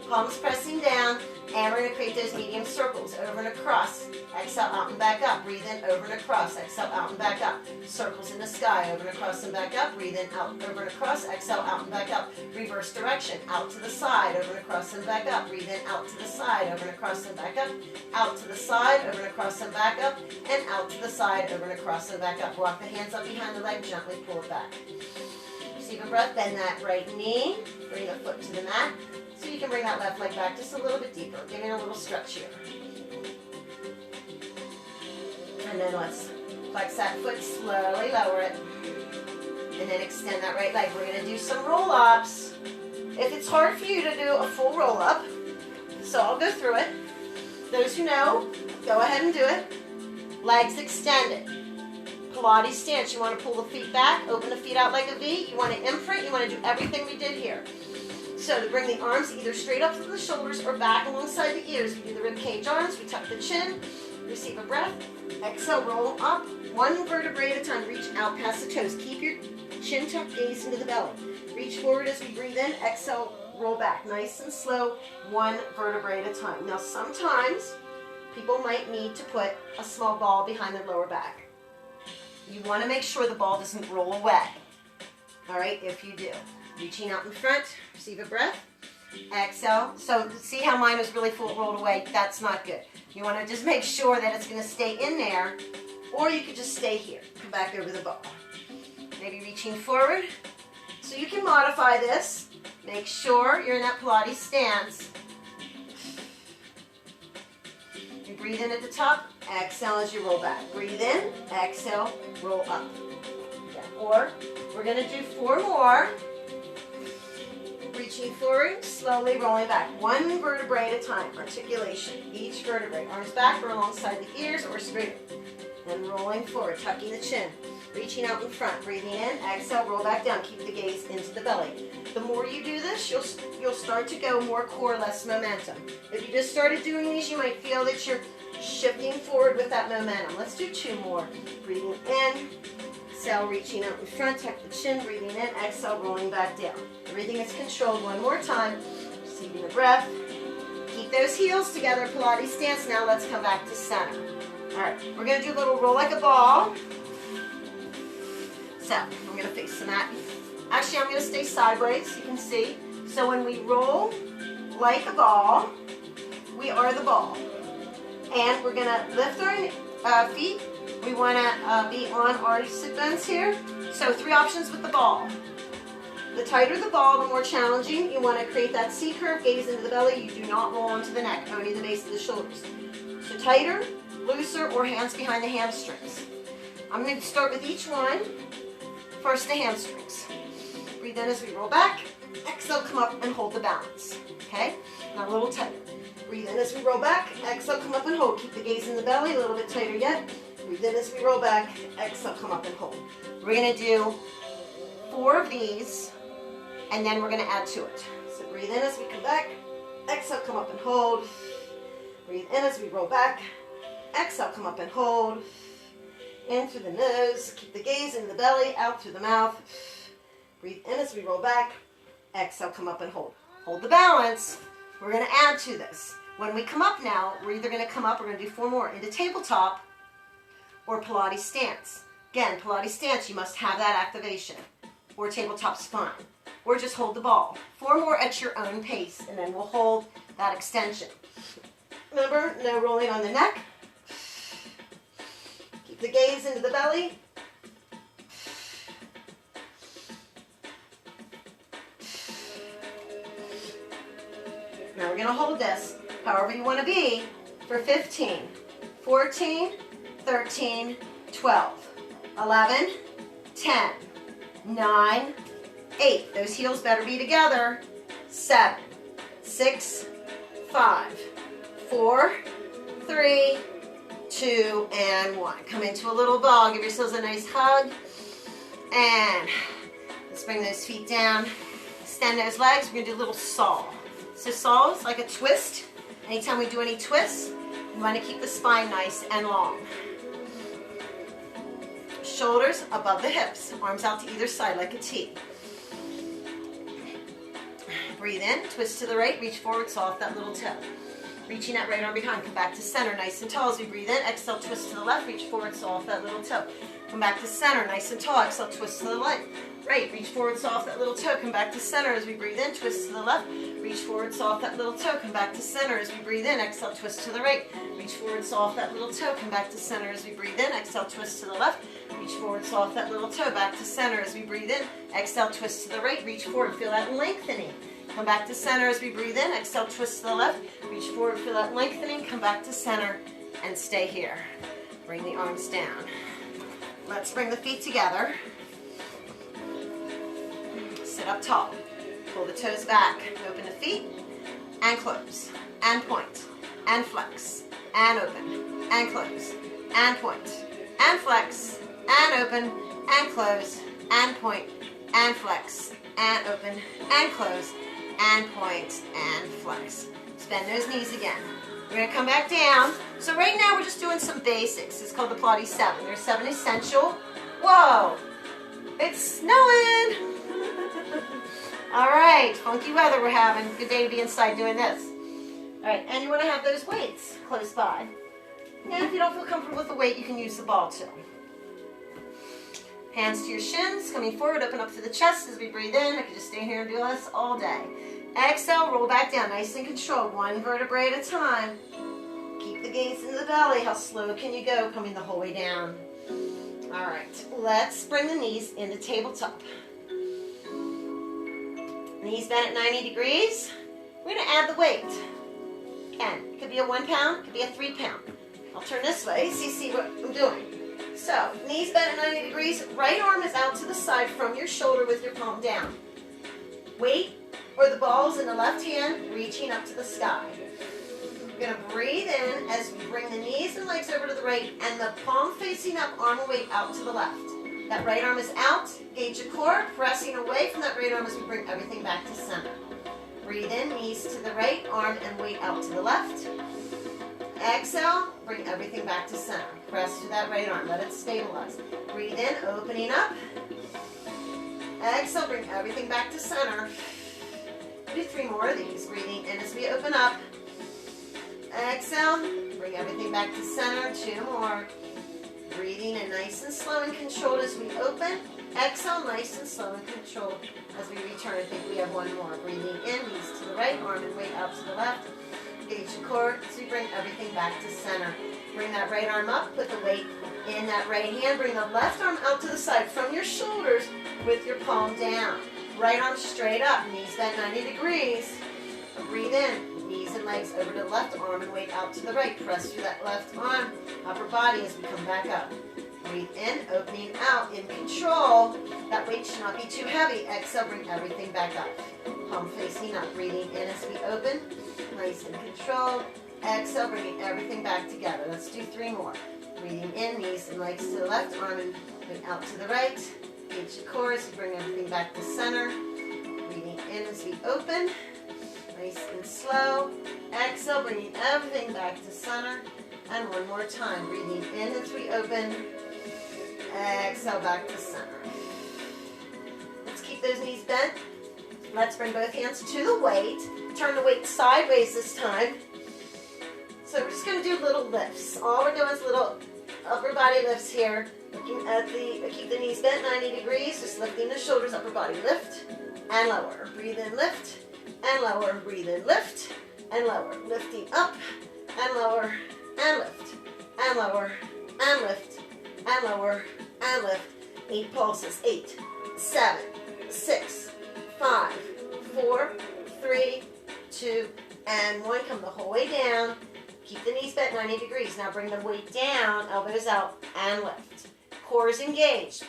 Palms pressing down, and we're going to create those medium circles. Over and across. Exhale, out and back up. Breathe in, over and across. Exhale, out and back up. Circles in the sky. Over and across and back up. Breathe in, out, over and across. Exhale, out and back up. Reverse direction. Out to the side. Over and across and back up. Breathe in, out to the side. Over and across and back up. Out to the side. Over and across and back up. And out to the side. Over and across and back up. Walk the hands up behind the leg. Gently pull it back. Receive a breath. Bend that right knee. Bring the foot to the mat. So you can bring that left leg back just a little bit deeper. Give it a little stretch here. And then let's flex that foot, slowly lower it. And then extend that right leg. We're going to do some roll-ups. If it's hard for you to do a full roll-up, so I'll go through it. Those who know, go ahead and do it. Legs extended. Pilates stance. You want to pull the feet back, open the feet out like a V. You want to imprint. You want to do everything we did here. So to bring the arms either straight up to the shoulders or back alongside the ears, we do the rib cage arms, we tuck the chin, receive a breath, exhale, roll up, one vertebrae at a time, reach out past the toes. Keep your chin tucked, gaze into the belly. Reach forward as we breathe in, exhale, roll back, nice and slow, one vertebrae at a time. Now sometimes people might need to put a small ball behind their lower back. You want to make sure the ball doesn't roll away. All right, if you do. Reaching out in front, receive a breath, exhale. So see how mine was really full rolled away? That's not good. You want to just make sure that it's going to stay in there, or you could just stay here. Come back over the ball. Maybe reaching forward. So you can modify this. Make sure you're in that Pilates stance. You breathe in at the top, exhale as you roll back. Breathe in, exhale, roll up. Yeah. Or we're going to do 4 more. Reach Reaching forward, slowly rolling back. One vertebrae at a time. Articulation. Each vertebrae. Arms back or alongside the ears or straight. And rolling forward, tucking the chin. Reaching out in front. Breathing in. Exhale, roll back down. Keep the gaze into the belly. The more you do this, you'll start to go more core, less momentum. If you just started doing these, you might feel that you're shifting forward with that momentum. Let's do 2 more. Breathing in. Exhale, reaching out in front, tuck the chin, breathing in, exhale, rolling back down. Everything is controlled. One more time. Receiving the breath. Keep those heels together, Pilates stance. Now let's come back to center. All right, we're going to do a little roll like a ball. So, I'm going to face the mat. Actually, I'm going to stay sideways, you can see. So when we roll like a ball, we are the ball. And we're going to lift our feet. We want to be on our sit bones here. So 3 options with the ball. The tighter the ball, the more challenging. You want to create that C curve, gaze into the belly. You do not roll onto the neck, only the base of the shoulders. So tighter, looser, or hands behind the hamstrings. I'm going to start with each one. First, the hamstrings. Breathe in as we roll back. Exhale, come up and hold the balance. Okay? Now a little tighter. Breathe in as we roll back. Exhale, come up and hold. Keep the gaze in the belly, a little bit tighter yet. Breathe in as we roll back. Exhale, come up and hold. We're going to do 4 of these, and then we're going to add to it. So breathe in as we come back. Exhale, come up and hold. Breathe in as we roll back. Exhale, come up and hold. In through the nose. Keep the gaze in the belly, out through the mouth. Breathe in as we roll back. Exhale, come up and hold. Hold the balance. We're going to add to this. When we come up now, we're either going to come up, we're going to do 4 more into tabletop or Pilates stance. Again, Pilates stance, you must have that activation. Or tabletop's fine. Or just hold the ball. 4 more at your own pace, and then we'll hold that extension. Remember, no rolling on the neck. Keep the gaze into the belly. Now we're going to hold this however you want to be for 15, 14, 13, 12, 11, 10, 9, 8. Those heels better be together. 7, 6, 5, 4, 3, 2, and 1. Come into a little ball. Give yourselves a nice hug. And let's bring those feet down. Extend those legs. We're going to do a little saw. So saw is like a twist. Anytime we do any twists, we want to keep the spine nice and long. Shoulders above the hips. Arms out to either side like a T. Breathe in. Twist to the right. Reach forward. Saw off that little toe. Reaching that right arm behind. Come back to center. Nice and tall as we breathe in. Exhale. Twist to the left. Reach forward. Saw off that little toe. Come back to center. Nice and tall. Exhale. Twist to the right. Reach forward. Saw off that little toe. Come back to center as we breathe in. Twist to the left. Reach forward. Saw off that little toe. Come back to center as we breathe in. Exhale. Twist to the right. Reach forward. Saw off that little toe. Come back to center as we breathe in. Exhale. Twist to the left. Reach forward. Saw off that little toe. Back to center as we breathe in. Exhale. Twist to the right. Reach forward. Feel that lengthening. Come back to center as we breathe in. Exhale, twist to the left. Reach forward, feel that lengthening. Come back to center and stay here. Bring the arms down. Let's bring the feet together. Sit up tall. Pull the toes back. Open the feet and close and point and flex and open and close and point and flex and open and close and point and flex and open and close and point and flex. Bend those knees again. We're going to come back down. So right now we're just doing some basics. It's called the Pilates 7. There's 7 essential. Whoa! It's snowing! All right, funky weather we're having. Good day to be inside doing this. All right, and you want to have those weights close by. And if you don't feel comfortable with the weight, you can use the ball too. Hands to your shins, coming forward, open up to the chest as we breathe in. I can just stay here and do this all day. Exhale, roll back down, nice and controlled, 1 vertebrae at a time. Keep the gaze in the belly. How slow can you go coming the whole way down? All right, let's bring the knees into tabletop. Knees bent at 90 degrees. We're going to add the weight. Again, it could be a 1 pound, it could be a 3 pound. I'll turn this way so you see what I'm doing. So, knees bent at 90 degrees, right arm is out to the side from your shoulder with your palm down. Weight or the ball's in the left hand, reaching up to the sky. We're gonna breathe in as we bring the knees and legs over to the right and the palm facing up, arm and weight out to the left. That right arm is out, engage your core, pressing away from that right arm as we bring everything back to center. Breathe in, knees to the right, arm and weight out to the left. Exhale, bring everything back to center. Press to that right arm, let it stabilize. Breathe in, opening up. Exhale, bring everything back to center. Do 3 more of these. Breathing in as we open up. Exhale, bring everything back to center. 2 more. Breathing in nice and slow and controlled as we open. Exhale, nice and slow and controlled as we return. I think we have 1 more. Breathing in, knees to the right, arm and weight out to the left. Engage the core as we bring everything back to center. Bring that right arm up, put the weight in that right hand. Bring the left arm out to the side from your shoulders with your palm down. Right arm straight up, knees bent 90 degrees. Breathe in, knees and legs over to the left, arm and weight out to the right. Press through that left arm, upper body as we come back up. Breathe in, opening out, in control. That weight should not be too heavy. Exhale, bring everything back up. Palm facing up, breathing in as we open. Nice and controlled. Exhale, bringing everything back together. Let's do 3 more. Breathing in, knees and legs to the left, arm and weight out to the right. Engage the core as we bring everything back to center. Breathing in as we open. Nice and slow. Exhale, bringing everything back to center. And 1 more time. Breathing in as we open. Exhale, back to center. Let's keep those knees bent. Let's bring both hands to the weight. Turn the weight sideways this time. So we're just going to do little lifts. All we're doing is little upper body lifts here. Looking at keep the knees bent 90 degrees. Just lifting the shoulders, upper body lift and lower. Breathe in, lift and lower. Breathe in, lift and lower. Lifting up and lower and lift and lower and lift and lower and lift. 8 pulses. 8, 7, 6, 5, 4, 3, 2, and 1. Come the whole way down. Keep the knees bent 90 degrees. Now bring the weight down, elbows out, and lift. Core is engaged.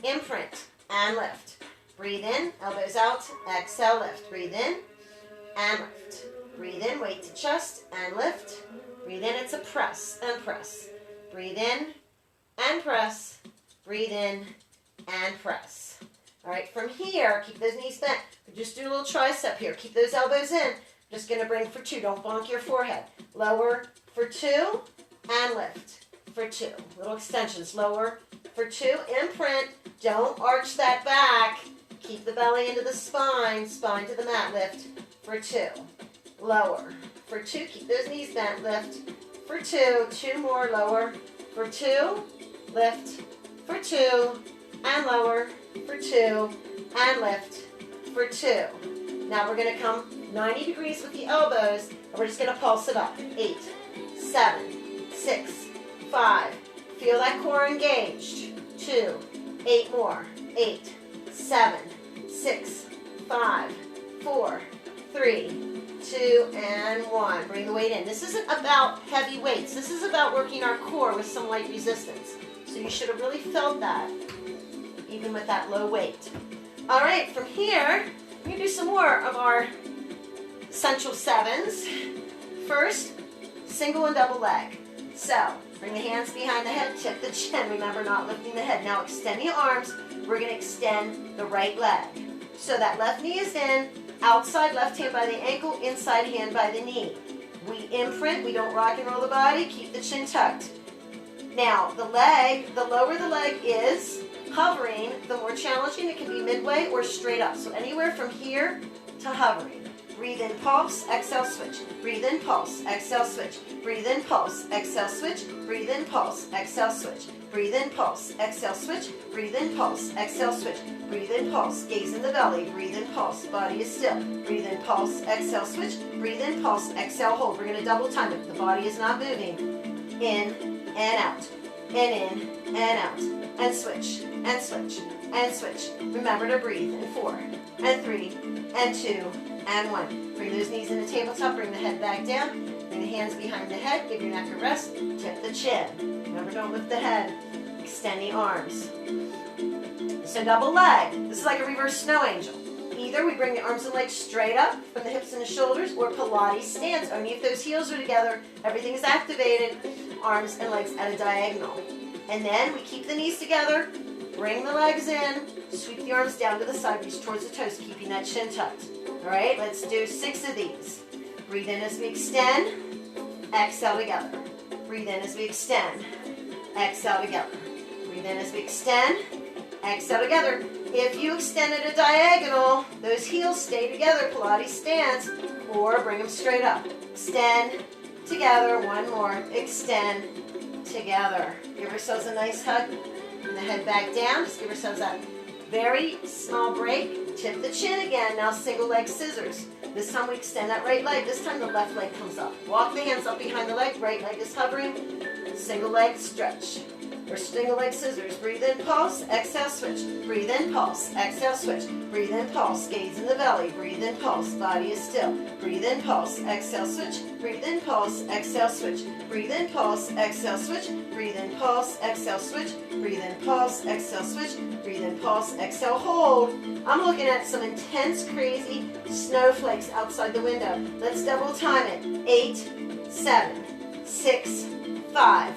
Imprint, and lift. Breathe in, elbows out, exhale, lift. Breathe in, and lift. Breathe in, weight to chest, and lift. Breathe in, it's a press, and press. Breathe in, and press. Breathe in, and press. All right, from here, keep those knees bent. Just do a little tricep here. Keep those elbows in. Just going to bring for 2. Don't bonk your forehead. Lower for 2 and lift for 2. Little extensions. Lower for 2. Imprint. Don't arch that back. Keep the belly into the spine. Spine to the mat. Lift for 2. Lower for 2. Keep those knees bent. Lift for 2. 2 more. Lower for 2. Lift for 2. And lower for 2. And lift for 2. Now we're going to come 90 degrees with the elbows, and we're just going to pulse it up. 8, 7, 6, 5. Feel that core engaged. 2, 8 more. 8, 7, 6, 5, 4, 3, 2, and 1. Bring the weight in. This isn't about heavy weights. This is about working our core with some light resistance. So you should have really felt that, even with that low weight. All right, from here, we're going to do some more of our central 7s. First, single and double leg. So, bring the hands behind the head, tip the chin. Remember, not lifting the head. Now extend the arms. We're going to extend the right leg. So that left knee is in, outside left hand by the ankle, inside hand by the knee. We imprint, we don't rock and roll the body, keep the chin tucked. Now, the leg, the lower the leg is, hovering, the more challenging. It can be midway or straight up. So anywhere from here to hovering. Breathe in, pulse, exhale, switch. Breathe in, pulse, exhale, switch. Breathe in, pulse, exhale, switch. Breathe in, pulse, exhale, switch. Breathe in, pulse, exhale, switch. Breathe in, pulse, exhale, switch. Breathe in, pulse, gaze in the belly. Breathe in, pulse, body is still. Breathe in, pulse, exhale, switch. Breathe in, pulse, exhale, hold. We're going to double time it. The body is not moving. In and out. And in and out. And switch, and switch, and switch. Remember to breathe in 4, and 3, and 2, and 1. Bring those knees in the tabletop, bring the head back down, bring the hands behind the head, give your neck a rest, tip the chin. Remember, don't lift the head, extend the arms. So double leg, this is like a reverse snow angel. either we bring the arms and legs straight up from the hips and the shoulders, or Pilates stance. Only if those heels are together, everything is activated, arms and legs at a diagonal. And then we keep the knees together, bring the legs in, sweep the arms down to the side, reach towards the toes, keeping that shin tucked. All right, let's do 6 of these. Breathe in as we extend, exhale together. Breathe in as we extend, exhale together. Breathe in as we extend, exhale together. If you extend at a diagonal, those heels stay together, Pilates stance, or bring them straight up. Extend together, one more, extend together. Give yourselves a nice hug, and the head back down. Just give yourselves that very small break. Tip the chin again. Now single leg scissors. This time we extend that right leg. This time the left leg comes up. Walk the hands up behind the leg. Right leg is hovering. Single leg stretch. Or single leg scissors. Breathe in, pulse, exhale, switch. Breathe in, pulse, exhale, switch. Breathe in, pulse, gaze in the belly. Breathe in, pulse, body is still. Breathe in, pulse, exhale, switch. Breathe in, pulse, exhale, switch. Breathe in, pulse, exhale, switch. Breathe in, pulse, exhale, switch. Breathe in, pulse, exhale, switch. Breathe in, pulse, exhale, hold. I'm looking at some intense, crazy snowflakes outside the window. Let's double time it. 8, 7, 6, 5,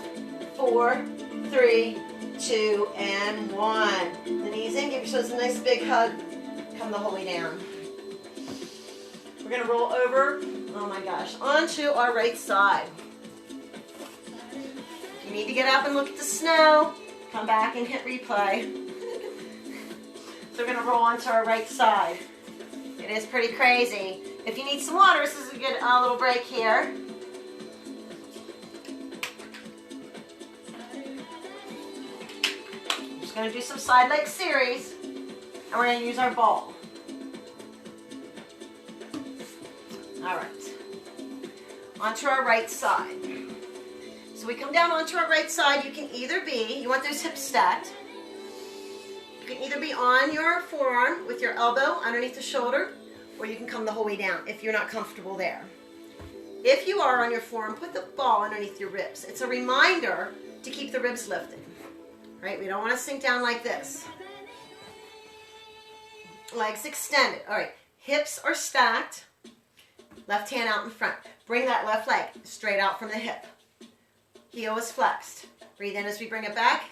4, 3, 2, and 1. The knees in, give yourselves a nice big hug. Come the whole way down. We're going to roll over, oh my gosh, onto our right side. If you need to get up and look at the snow, come back and hit replay. So we're going to roll onto our right side. It is pretty crazy. If you need some water, this is a good little break here. Going to do some side leg series, and we're going to use our ball. All right, onto our right side. So we come down onto our right side. You can either be, you want those hips stacked, you can either be on your forearm with your elbow underneath the shoulder, or you can come the whole way down if you're not comfortable there. If you are on your forearm, put the ball underneath your ribs. It's a reminder to keep the ribs lifted. Right, we don't want to sink down like this. Legs extended. All right, hips are stacked. Left hand out in front. Bring that left leg straight out from the hip. Heel is flexed. Breathe in as we bring it back.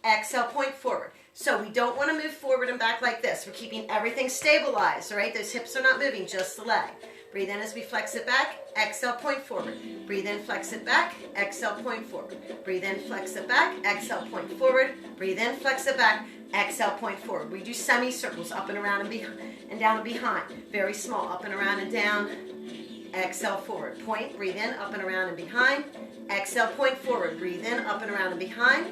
Exhale, point forward. So we don't want to move forward and back like this. We're keeping everything stabilized, all right? Those hips are not moving, just the leg. Breathe in as we flex it back. Exhale, point forward. Breathe in, flex it back. Exhale, point forward. Breathe in, flex it back. Exhale, point forward. Breathe in, flex it back. Exhale, point forward. We do semicircles up and around and behind and down and behind. Very small, up and around and down. Exhale, forward. Point, breathe in, up and around and behind. Exhale, point forward. Breathe in, up and around and behind.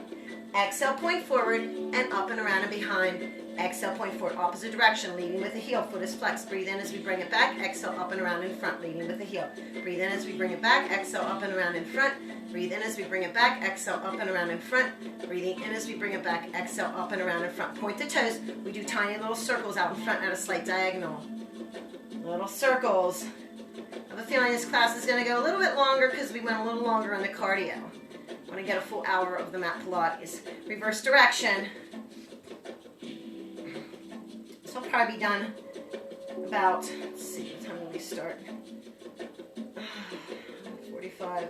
Exhale, point forward and up and around and behind. Exhale, point forward, opposite direction, leading with the heel. Foot is flexed. Breathe in as we bring it back. Exhale, up and around in front, leading with the heel. Breathe in as we bring it back. Exhale, up and around in front. Breathe in as we bring it back. Exhale, up and around in front. Breathing in as we bring it back. Exhale, up and around in front. Point the toes. We do tiny little circles out in front at a slight diagonal. Little circles. I have a feeling this class is going to go a little bit longer because we went a little longer on the cardio. I want to get a full hour of the mat Pilates. Reverse direction. So I'll probably be done about, let's see, what time will we start? 45,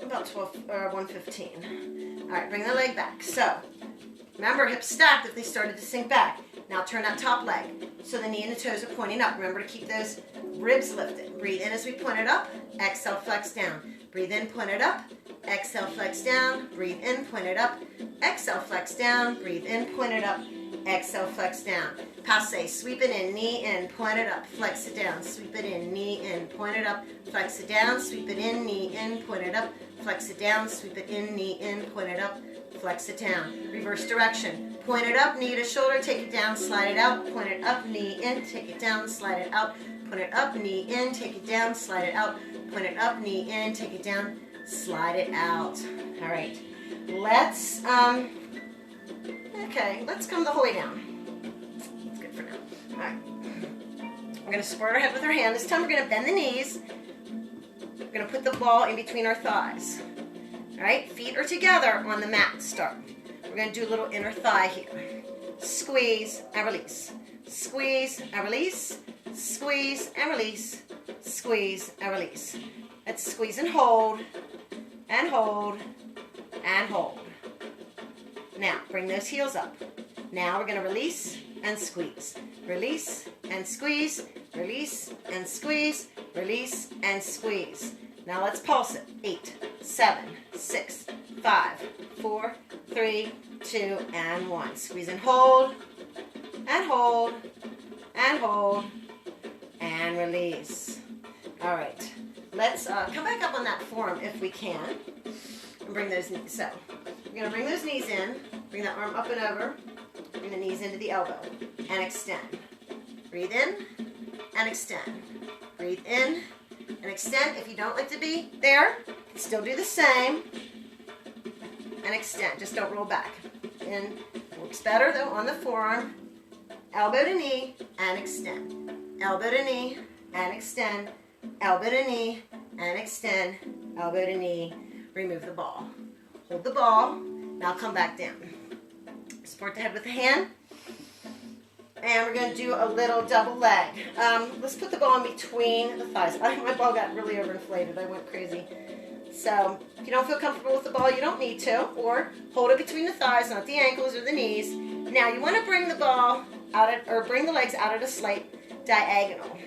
about 1:15. All right, bring the leg back. So, remember, hips stacked if they started to sink back. Now turn that top leg. So the knee and the toes are pointing up. Remember to keep those ribs lifted. Breathe in as we point it up. Exhale, flex down. Breathe in, point it up. Exhale, flex down. Breathe in, point it up. Exhale, flex down. Breathe in, point it up. Exhale, flex down. Passe, sweep it in, knee in, point it up, flex it down, sweep it in, knee in, point it up, flex it down, sweep it in, knee in, point it up, flex it down, sweep it in, knee in, point it up, flex it down. Reverse direction. Point it up, knee to shoulder, take it down, slide it out, point it up, knee in, take it down, slide it out, point it up, knee in, take it down, slide it out, point it up, knee in, take it down, slide it out. All right. Let's come the whole way down. That's good for now. All right. We're going to support our head with our hand. This time we're going to bend the knees. We're going to put the ball in between our thighs. All right? Feet are together on the mat to start. We're going to do a little inner thigh here. Squeeze and release. squeeze and release, squeeze and release, squeeze and release. Let's squeeze and hold, and hold, and hold. Now, bring those heels up. Now we're going to release and squeeze. Release and squeeze, release and squeeze, release and squeeze. Now let's pulse it. 8, 7, 6, 5, 4, 3, 2, and 1. Squeeze and hold, and hold, and hold, and release. All right, let's come back up on that forearm if we can, and bring those knees. So we're going to bring those knees in, bring that arm up and over, bring the knees into the elbow, and extend. Breathe in, and extend. Breathe in, and extend. If you don't like to be there, still do the same, and extend. Just don't roll back. In works better though on the forearm. Elbow to knee, and extend. Elbow to knee, and extend. Elbow to knee, and extend. Elbow to knee. Remove the ball. Hold the ball. Now come back down. Support the head with the hand. And we're going to do a little double leg. Let's put the ball in between the thighs. My ball got really overinflated. I went crazy. So if you don't feel comfortable with the ball, you don't need to. Or hold it between the thighs, not the ankles or the knees. Now you want to bring the ball out at, or bring the legs out at a slight diagonal.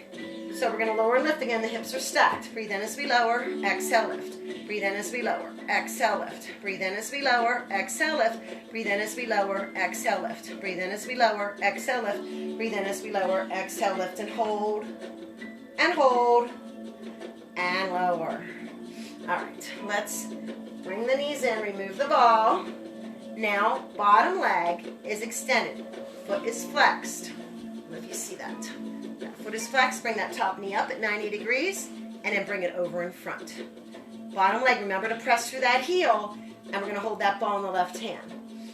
So we're going to lower and lift again. The hips are stacked. Breathe in as we lower. Exhale, lift. Breathe in as we lower. Exhale, lift. Breathe in as we lower. Exhale, lift. Breathe in as we lower. Exhale, lift. Breathe in as we lower. Exhale, lift. Breathe in as we lower. Exhale, lift, and hold. And hold. And lower. All right. Let's bring the knees in. Remove the ball. Now, bottom leg is extended. Foot is flexed. I don't know if you see that. That foot is flexed. Bring that top knee up at 90 degrees, and then bring it over in front. Bottom leg, remember to press through that heel, and we're going to hold that ball in the left hand.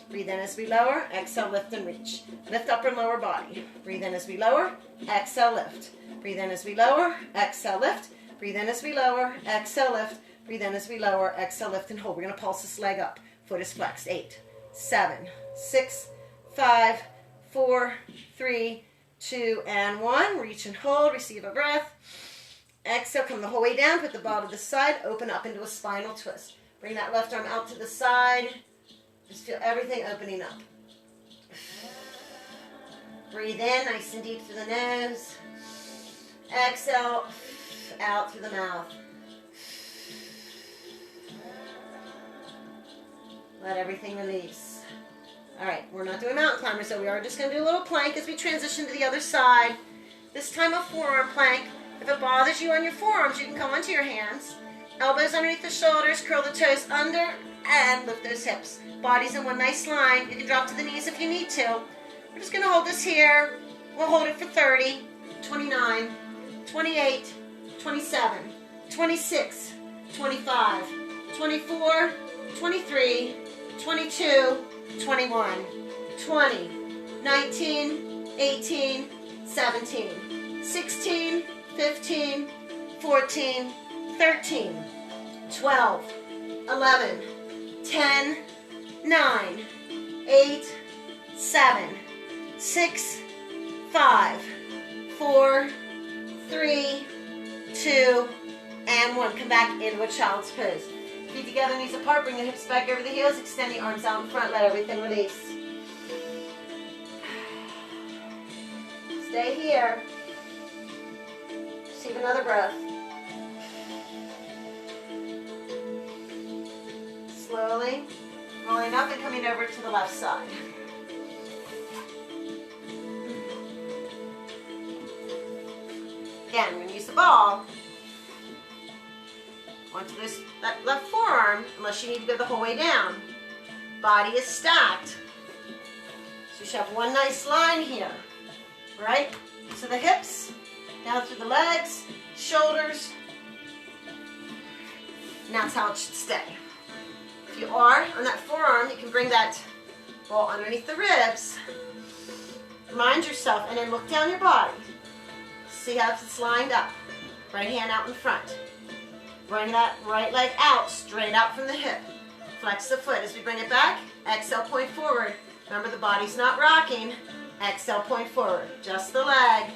Breathe in as we lower, exhale, lift and reach. Lift upper and lower body. Breathe in as we lower, exhale, lift. Breathe in as we lower, exhale, lift. Breathe in as we lower, exhale, lift. Breathe in as we lower, exhale, lift, and hold. We're going to pulse this leg up. Foot is flexed. 8, 7, 6, 5, 4, 3, 2, and 1. Reach and hold. Receive a breath. Exhale, come the whole way down. Put the ball to the side. Open up into a spinal twist. Bring that left arm out to the side. Just feel everything opening up. Breathe in, nice and deep through the nose. Exhale, out through the mouth. Let everything release. All right, we're not doing mountain climber, so we are just going to do a little plank as we transition to the other side. This time a forearm plank. If it bothers you on your forearms, you can come onto your hands. Elbows underneath the shoulders, curl the toes under, and lift those hips. Body's in one nice line. You can drop to the knees if you need to. We're just going to hold this here. We'll hold it for 30, 29, 28, 27, 26, 25, 24, 23, 22, 21, 20, 19, 18, 17, 16, 15, 14, 13, 12, 11, 10, 9, 8, 7, 6, 5, 4, 3, 2, and 1. Come back into a child's pose. Feet together, knees apart, bring the hips back over the heels, extend the arms out in front, let everything release. Stay here. Receive another breath. Slowly rolling up and coming over to the left side. Again, we're going to use the ball onto that left forearm, unless you need to go the whole way down. Body is stacked. So you should have one nice line here, right? So the hips, down through the legs, shoulders. And that's how it should stay. If you are on that forearm, you can bring that ball underneath the ribs. Remind yourself, and then look down your body. See how it's lined up. Right hand out in front. Bring that right leg out, straight out from the hip. Flex the foot as we bring it back. Exhale, point forward. Remember, the body's not rocking. Exhale, point forward. Just the leg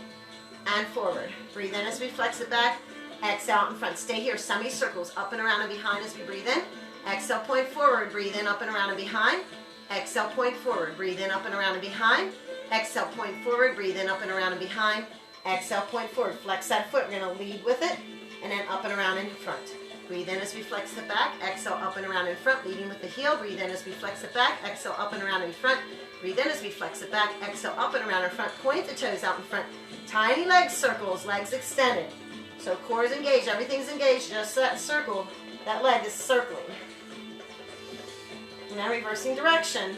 and forward. Breathe in as we flex it back. Exhale out in front. Stay here. Semicircles up and around and behind as we breathe in. Exhale, point forward. Breathe in, up and around and behind. Exhale, point forward. Breathe in, up and around and behind. Exhale, point forward. Breathe in, up and around and behind. Exhale, point forward. Flex that foot. We're going to lead with it. And then up and around in front. Breathe in as we flex it back. Exhale, up and around in front, leading with the heel. Breathe in as we flex it back. Exhale, up and around in front. Breathe in as we flex it back. Exhale, up and around in front. Point the toes out in front. Tiny leg circles, legs extended. So core is engaged, everything's engaged, just that circle, that leg is circling. Now reversing direction.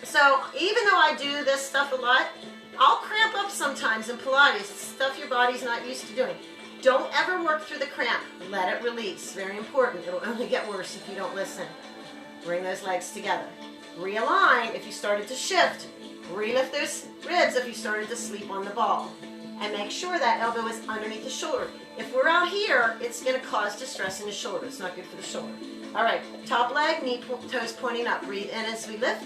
So even though I do this stuff a lot, I'll cramp up sometimes in Pilates. It's stuff your body's not used to doing. Don't ever work through the cramp. Let it release. Very important. It'll only get worse if you don't listen. Bring those legs together. Realign if you started to shift. Relift those ribs if you started to sleep on the ball. And make sure that elbow is underneath the shoulder. If we're out here, it's going to cause distress in the shoulder. It's not good for the shoulder. All right, top leg, knee, toes pointing up. Breathe in as we lift.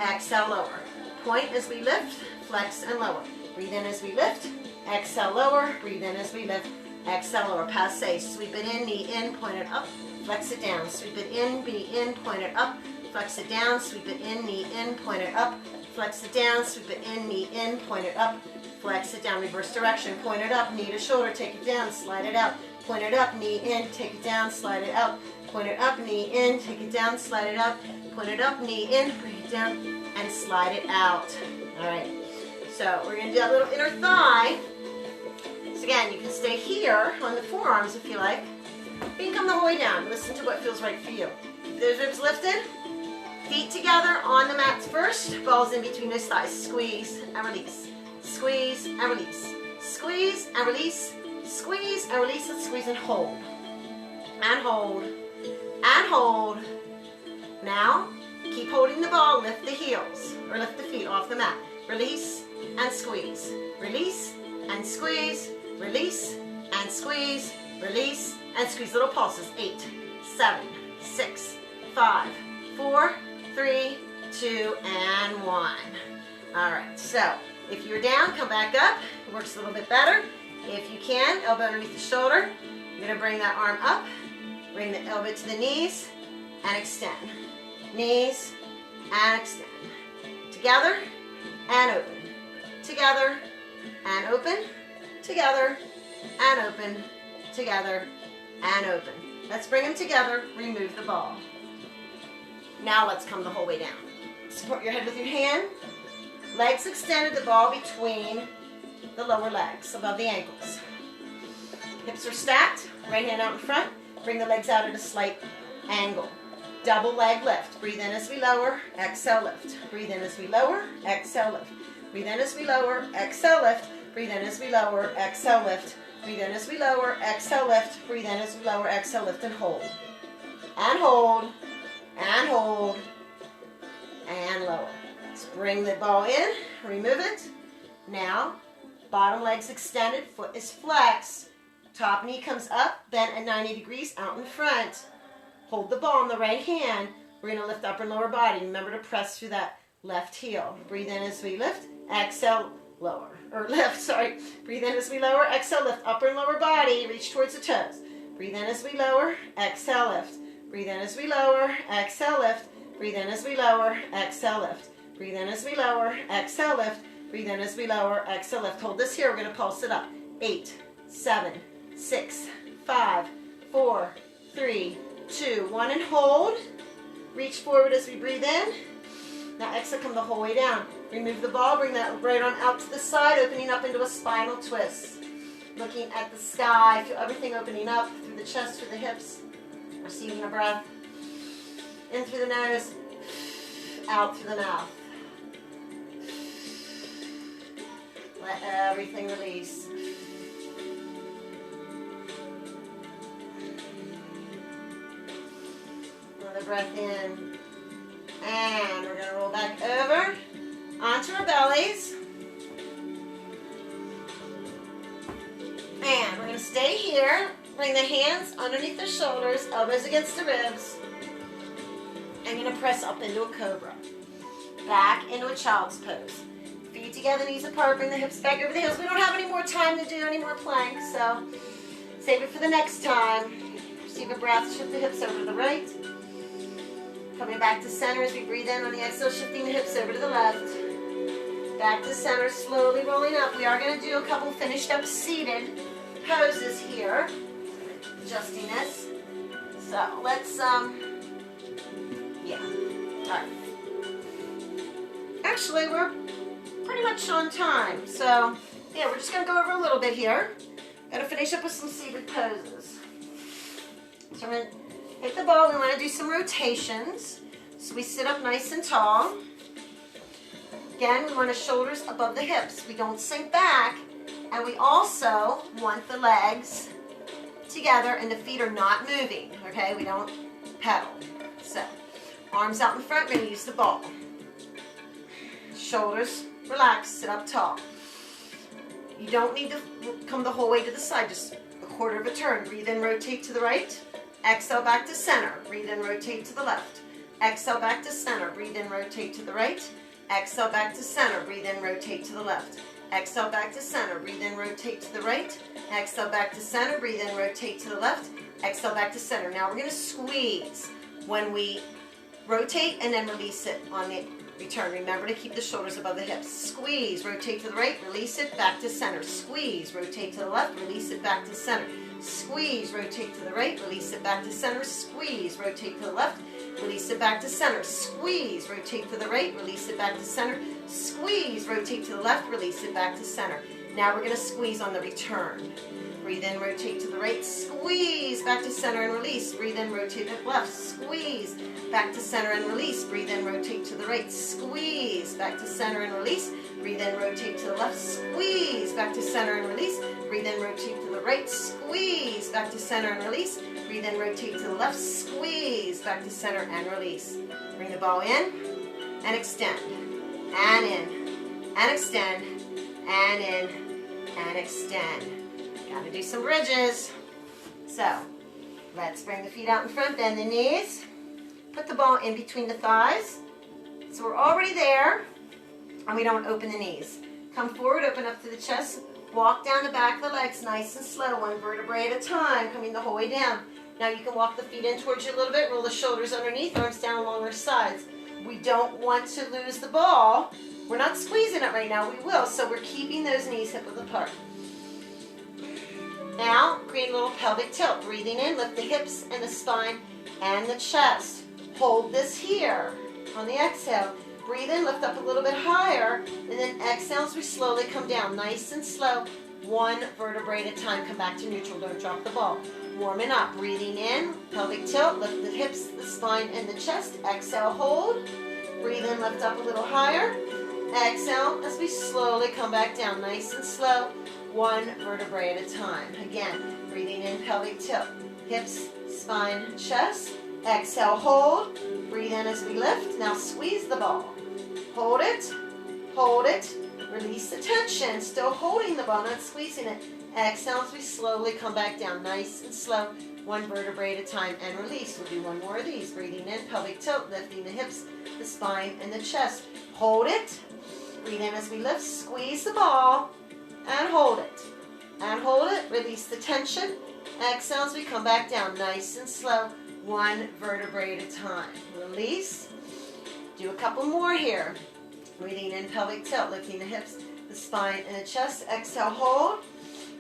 Exhale, lower. Point as we lift. Flex and lower. Breathe in as we lift. Exhale, lower. Breathe in as we lift. Exhale, lower. Passe. Sweep it in, knee in, point it up. Flex it down. Sweep it in, knee in, point it up. Flex it down. Sweep it in, knee in, point it up. Flex it down. Sweep it in, knee in, point it up. Flex it down. Reverse direction. Point it up. Knee to shoulder. Take it down. Slide it out. Point it up. Knee in. Take it down. Slide it out. Point it up. Knee in. Take it down. Slide it out. Point it up. Knee in. Bring it down. And slide it out. All right. So we're going to do that little inner thigh. So again, you can stay here on the forearms if you like. You can come the whole way down. Listen to what feels right for you. Keep those ribs lifted. Feet together on the mats first. Balls in between those thighs. Squeeze and release. Squeeze and release. Squeeze and release. Squeeze and release. Let's squeeze and hold. And hold. And hold. Now, keep holding the ball. Lift the heels. Or lift the feet off the mat. Release and squeeze. Release and squeeze. Release and squeeze. Release and squeeze. Little pulses. 8, 7, 6, 5, 4, 3, 2, and 1. All right, so if you're down, come back up. It works a little bit better. If you can, elbow underneath the shoulder. You're gonna bring that arm up, bring the elbow to the knees, and extend. Knees, and extend. Together, and open. Together, and open. Together, and open. Together, and open. Let's bring them together, remove the ball. Now let's come the whole way down. Support your head with your hand. Legs extended, the ball between the lower legs, above the ankles. Hips are stacked, right hand out in front. Bring the legs out at a slight angle. Double leg lift. Breathe in as we lower, exhale, lift. Breathe in as we lower, exhale, lift. Breathe in as we lower, exhale, lift. Breathe in as we lower, exhale, lift. Breathe in as we lower, exhale, lift. Breathe in as we lower, exhale, lift, and hold. And hold. And hold. And lower. Let's bring the ball in, remove it. Now, bottom leg's extended, foot is flexed. Top knee comes up, bent at 90 degrees, out in front. Hold the ball in the right hand. We're going to lift upper and lower body. Remember to press through that left heel. Breathe in as we lift, exhale, lower. Or lift, sorry. Breathe in as we lower, exhale, lift upper and lower body. Reach towards the toes. Breathe in as we lower, exhale, lift. Breathe in as we lower, exhale, lift. Breathe in as we lower, exhale, lift. Breathe in as we lower, exhale, lift. Breathe in as we lower, exhale, lift. Hold this here, we're going to pulse it up. 8, 7, 6, 5, 4, 3, 2, 1, and hold. Reach forward as we breathe in. Now exhale, come the whole way down. Remove the ball, bring that right arm out to the side, opening up into a spinal twist. Looking at the sky, feel everything opening up through the chest, through the hips. Receiving a breath. In through the nose, out through the mouth. Let everything release. Another breath in. And we're going to roll back over onto our bellies. And we're going to stay here. Bring the hands underneath the shoulders, elbows against the ribs. I'm going to press up into a cobra. back into a child's pose. Feet together, knees apart, bring the hips back over the heels. We don't have any more time to do any more planks, so save it for the next time. Receive a breath, shift the hips over to the right. Coming back to center as we breathe in on the exhale, shifting the hips over to the left. Back to center, slowly rolling up. We are going to do a couple finished up seated poses here. Adjusting this. So let's, yeah, all right. Actually, we're pretty much on time. So, yeah, we're just going to go over a little bit here. Got to finish up with some seated poses. So I'm going to hit the ball. We want to do some rotations. So we sit up nice and tall. Again, we want the shoulders above the hips. We don't sink back. And we also want the legs together and the feet are not moving. Okay, we don't pedal. So, arms out in front, we're going to use the ball. Shoulders relaxed, sit up tall. You don't need to come the whole way to the side, just a quarter of a turn. Breathe in, rotate to the right. Exhale back to center. Breathe in, rotate to the left. Exhale back to center. Breathe in, rotate to the right. Exhale back to center. Breathe in, rotate to the left. Exhale back to center. Breathe in, rotate to the right. Exhale back to center. Breathe in, rotate to the left. Exhale back to center. Now we're going to squeeze when we rotate and then release it on the return. Remember to keep the shoulders above the hips. Squeeze, rotate to the right, release it, back to center. Squeeze, rotate to the left, release it, back to center. Squeeze, rotate to the right, release it, back to center. Squeeze, rotate to the left, release it, back to center. Squeeze, rotate to the right, release it, back to center. Squeeze, rotate to the left, release it, back to center. Now we're going to squeeze on the return. Breathe in, rotate to the right, squeeze, back to center and release. Breathe in, rotate to the left, squeeze, back to center and release. Breathe in, rotate to the right, squeeze, back to center and release. Breathe in, rotate to the left, squeeze, back to center and release. Breathe in, rotate to the right, squeeze, back to center and release. Breathe in, rotate to the left, squeeze, back to center and release. Bring the ball in and extend, and in, and extend, and in, and extend. Got to do some bridges. So, let's bring the feet out in front, bend the knees. Put the ball in between the thighs. So we're already there, and we don't open the knees. Come forward, open up to the chest. Walk down the back of the legs nice and slow, one vertebrae at a time, coming the whole way down. Now you can walk the feet in towards you a little bit, roll the shoulders underneath, arms down along our sides. We don't want to lose the ball. We're not squeezing it right now, we will, so we're keeping those knees hip width apart. Now, create a little pelvic tilt. Breathing in, lift the hips and the spine and the chest. Hold this here on the exhale. Breathe in, lift up a little bit higher, and then exhale as we slowly come down. Nice and slow, one vertebrae at a time. Come back to neutral, don't drop the ball. Warming up, breathing in, pelvic tilt, lift the hips, the spine, and the chest. Exhale, hold. Breathe in, lift up a little higher. Exhale as we slowly come back down. Nice and slow, one vertebrae at a time. Again, breathing in, pelvic tilt, hips, spine, chest. Exhale, hold. Breathe in as we lift. Now squeeze the ball. Hold it, release the tension. Still holding the ball, not squeezing it. Exhale as we slowly come back down. Nice and slow, one vertebrae at a time, and release. We'll do one more of these. Breathing in, pelvic tilt, lifting the hips, the spine, and the chest. Hold it. Breathe in as we lift. Squeeze the ball, and hold it. And hold it. Release the tension. Exhale as we come back down. Nice and slow, one vertebrae at a time. Release. Do a couple more here. Breathing in, pelvic tilt, lifting the hips, the spine, and the chest. Exhale, hold.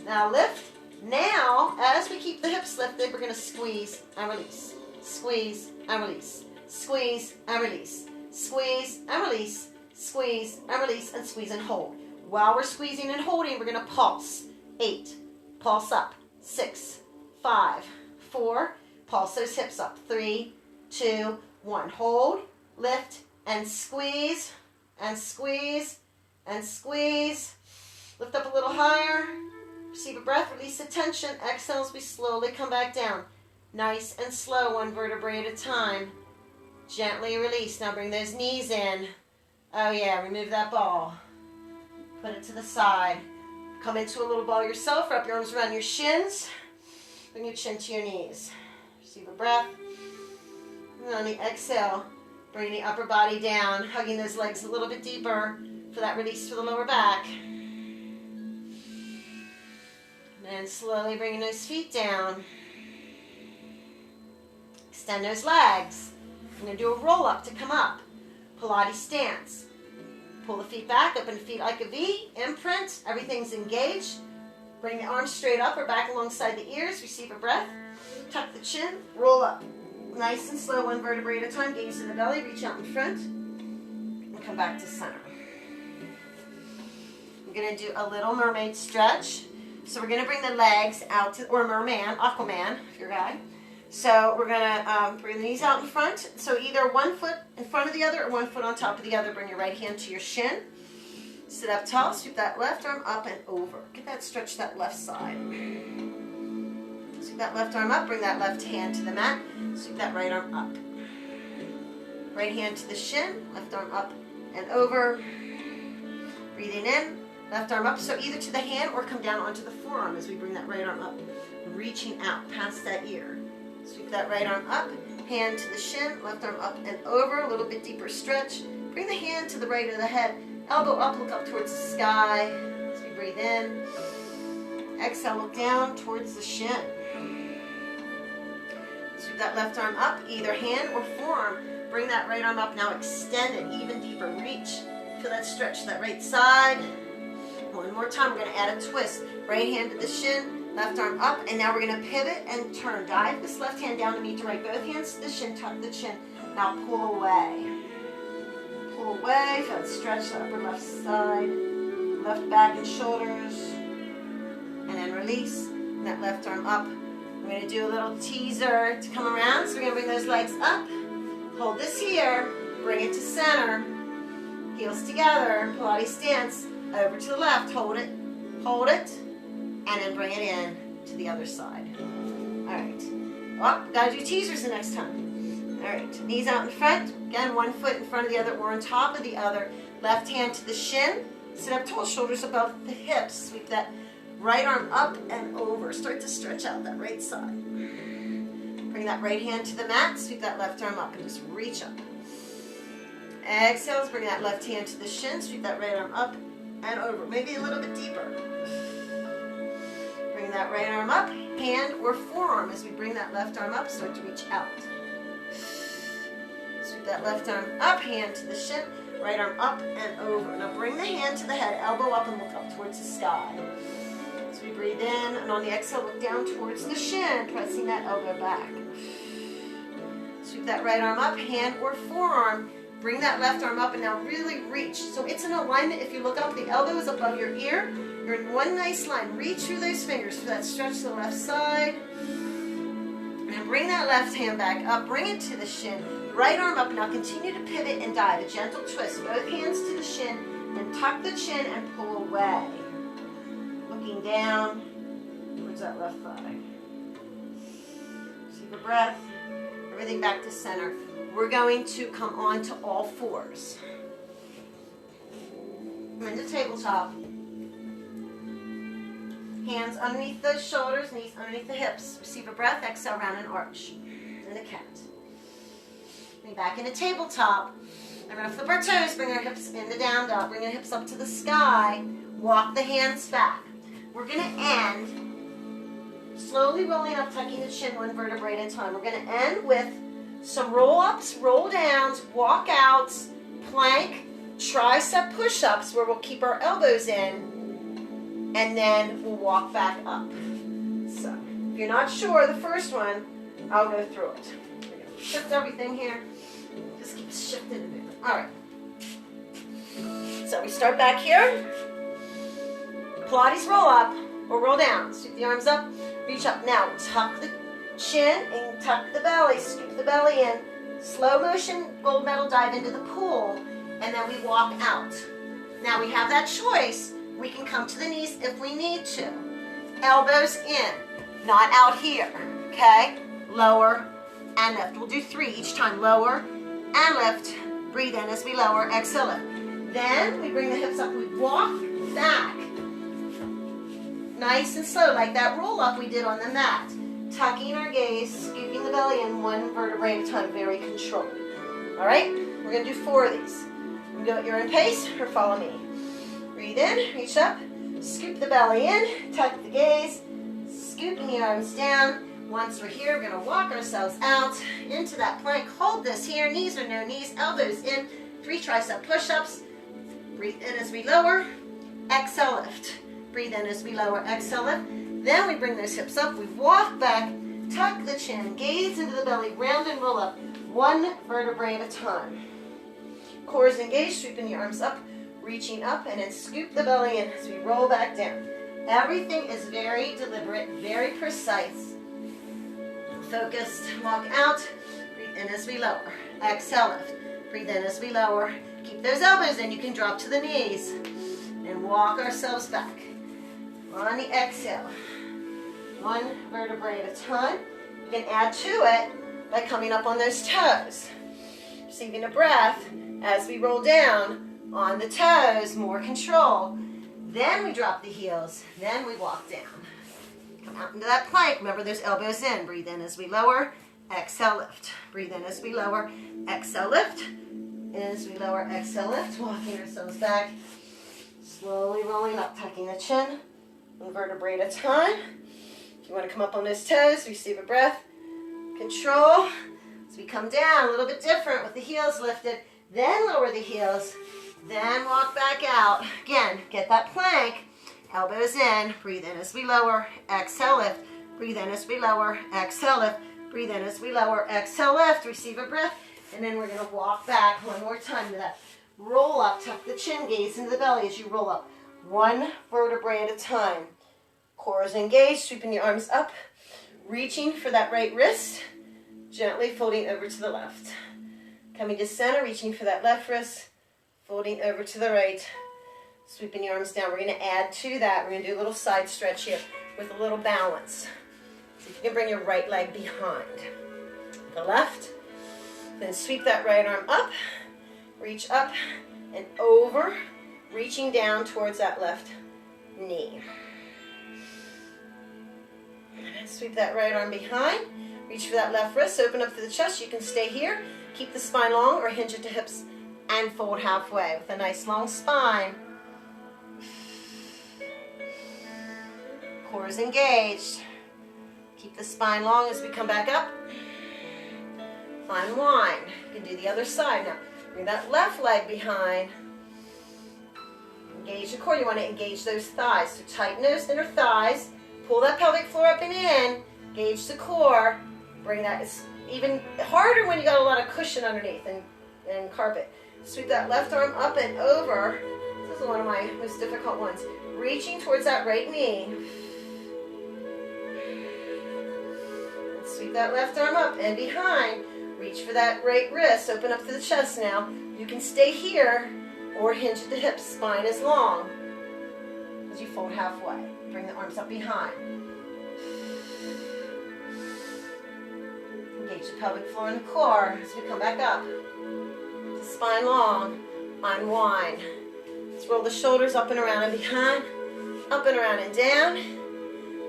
Now lift. Now, as we keep the hips lifted, we're going to squeeze and release. Squeeze and release. Squeeze and release. Squeeze and release. Squeeze and release, and squeeze and hold. While we're squeezing and holding, we're going to pulse. 8. Pulse up. 6. 5. 4. Pulse those hips up. 3, 2, 1. Hold, lift, and squeeze, and squeeze, and squeeze. Lift up a little higher. Receive a breath, release the tension. Exhale as we slowly come back down. Nice and slow, one vertebrae at a time. Gently release. Now bring those knees in. Oh yeah, remove that ball. Put it to the side. Come into a little ball yourself. Wrap your arms around your shins. Bring your chin to your knees. Receive a breath. And on the exhale, Bring the upper body down, hugging those legs a little bit deeper for that release for the lower back. And slowly bringing those feet down. Extend those legs. I'm going to do a roll up to come up. Pilates stance. Pull the feet back, open the feet like a V, imprint, everything's engaged. Bring the arms straight up or back alongside the ears, receive a breath. Tuck the chin, roll up. Nice and slow, one vertebrae at a time, gaze in the belly, reach out in front, and come back to center. We're going to do a little mermaid stretch. So we're going to bring the legs out to, or merman, Aquaman, if you're a guy. So we're going to bring the knees out in front. So either one foot in front of the other or one foot on top of the other. Bring your right hand to your shin. Sit up tall, sweep that left arm up and over. Get that stretch that left side. Sweep that left arm up, bring that left hand to the mat. Sweep that right arm up. Right hand to the shin, left arm up and over. Breathing in, left arm up. So either to the hand or come down onto the forearm as we bring that right arm up. Reaching out past that ear. Sweep that right arm up, hand to the shin, left arm up and over, a little bit deeper stretch. Bring the hand to the right of the head, elbow up, look up towards the sky. As we breathe in, exhale, look down towards the shin. Sweep that left arm up, either hand or forearm. Bring that right arm up, now extend it even deeper, reach. Feel that stretch to that right side. One more time, we're going to add a twist. Right hand to the shin, left arm up, and now we're going to pivot and turn. Dive this left hand down to meet the right. Both hands to the shin, tuck the chin. Now pull away. Pull away, feel that stretch, the upper left side. Left back and shoulders. And then release. And that left arm up. We're going to do a little teaser to come around. So we're going to bring those legs up. Hold this here. Bring it to center. Heels together. Pilates stance. Over to the left. Hold it. Hold it. And then bring it in to the other side. All right. Oh, gotta do teasers the next time. All right. Knees out in front. Again, one foot in front of the other or on top of the other. Left hand to the shin. Sit up tall, shoulders above the hips. Sweep that right arm up and over. Start to stretch out that right side. Bring that right hand to the mat. Sweep that left arm up and just reach up. Exhale. Bring that left hand to the shin. Sweep that right arm up and over. Maybe a little bit deeper. Bring that right arm up, hand or forearm. As we bring that left arm up, start to reach out. Sweep that left arm up, hand to the shin, right arm up and over. Now bring the hand to the head, elbow up and look up towards the sky. As we breathe in, and on the exhale, look down towards the shin, pressing that elbow back. Sweep that right arm up, hand or forearm. Bring that left arm up and now really reach. So it's in alignment. If you look up, the elbow is above your ear. You're in one nice line. Reach through those fingers for that stretch to the left side. And bring that left hand back up. Bring it to the shin. Right arm up. Now continue to pivot and dive. A gentle twist. Both hands to the shin. And tuck the chin and pull away. Looking down towards that left thigh. Receive a breath. Everything back to center. We're going to come on to all fours. I'm in the tabletop. Hands underneath the shoulders, knees underneath the hips. Receive a breath, exhale, round and arch. And a cat. Bring back in a tabletop. And we're going to flip our toes, bring our hips in the down dog. Bring our hips up to the sky. Walk the hands back. We're going to end slowly rolling up, tucking the chin one vertebrae at a time. We're going to end with some roll-ups, roll-downs, walk-outs, plank, tricep push-ups where we'll keep our elbows in, and then we'll walk back up. So, if you're not sure, the first one, I'll go through it. We're going to shift everything here. Just keep shifting and moving. All right. So we start back here. Pilates roll-up or roll-down. Sweep the arms up, reach up. Now, tuck the chin and tuck the belly, scoop the belly in, slow motion gold medal dive into the pool, and then we walk out. Now we have that choice. We can come to the knees if we need to. Elbows in, not out here, okay? Lower and lift. We'll do 3 each time. Lower and lift. Breathe in as we lower, exhale lift. Then we bring the hips up, we walk back. Nice and slow, like that roll up we did on the mat. Tucking our gaze, scooping the belly in one vertebrae at a time, very controlled. All right, we're gonna do 4 of these. You can go at your own pace or follow me. Breathe in, reach up, scoop the belly in, tuck the gaze, scooping the arms down. Once we're here, we're gonna walk ourselves out into that plank. Hold this here, knees or no knees, elbows in, 3 tricep push-ups. Breathe in as we lower, exhale, lift. Breathe in as we lower, exhale, lift. Then we bring those hips up, we walk back, tuck the chin, gaze into the belly, round and roll up, 1 vertebrae at a time. Core is engaged, sweeping the arms up, reaching up, and then scoop the belly in as we roll back down. Everything is very deliberate, very precise. Focused, walk out, breathe in as we lower, exhale, lift. Breathe in as we lower, keep those elbows in, you can drop to the knees, and walk ourselves back. On the exhale, 1 vertebrae at a time. You can add to it by coming up on those toes. Receiving a breath as we roll down on the toes, more control. Then we drop the heels, then we walk down. Come out into that plank. Remember, there's elbows in. Breathe in as we lower, exhale, lift. Breathe in as we lower, exhale, lift. In as we lower, exhale, lift. Walking ourselves back, slowly rolling up, tucking the chin, 1 vertebrae at a time. If you want to come up on those toes, receive a breath. Control. As we come down, a little bit different with the heels lifted. Then lower the heels. Then walk back out. Again, get that plank. Elbows in. Breathe in as we lower. Exhale, lift. Breathe in as we lower. Exhale, lift. Breathe in as we lower. Exhale, lift. Receive a breath. And then we're going to walk back 1 more time to that. Roll up. Tuck the chin. Gaze into the belly as you roll up. 1 vertebrae at a time. Core is engaged. Sweeping your arms up. Reaching for that right wrist. Gently folding over to the left. Coming to center. Reaching for that left wrist. Folding over to the right. Sweeping your arms down. We're going to add to that. We're going to do a little side stretch here with a little balance. So you can bring your right leg behind the left. Then sweep that right arm up. Reach up and over. Reaching down towards that left knee. And sweep that right arm behind. Reach for that left wrist. Open up to the chest. You can stay here. Keep the spine long or hinge it to hips and fold halfway with a nice long spine. Core is engaged. Keep the spine long as we come back up. Unwind. You can do the other side now. Bring that left leg behind. Engage the core. You want to engage those thighs. So tighten those inner thighs. Pull that pelvic floor up and in. Engage the core. Bring that. It's even harder when you got a lot of cushion underneath and carpet. Sweep that left arm up and over. This is one of my most difficult ones. Reaching towards that right knee. And sweep that left arm up and behind. Reach for that right wrist. Open up to the chest now. You can stay here or hinge at the hips. Spine is long as you fold halfway. Bring the arms up behind. Engage the pelvic floor and the core as we come back up. Spine long, unwind. Let's roll the shoulders up and around and behind, up and around and down,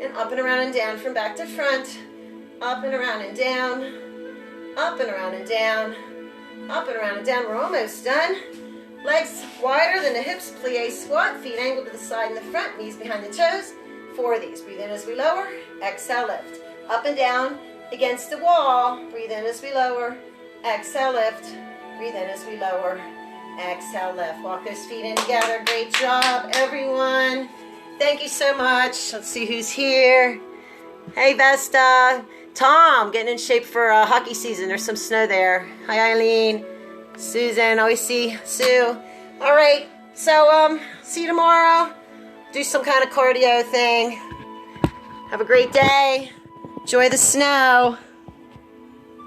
and up and around and down from back to front, up and around and down, up and around and down, up and around and down. We're almost done. Legs wider than the hips, plie squat, feet angled to the side and the front, knees behind the toes. 4 of these. Breathe in as we lower, exhale, lift. Up and down against the wall. Breathe in as we lower, exhale, lift. Breathe in as we lower, exhale, lift. Walk those feet in together. Great job, everyone. Thank you so much. Let's see who's here. Hey, Vesta. Tom, getting in shape for hockey season. There's some snow there. Hi, Eileen. Susan, always see Sue. All right, so see you tomorrow. Do some kind of cardio thing. Have a great day. Enjoy the snow.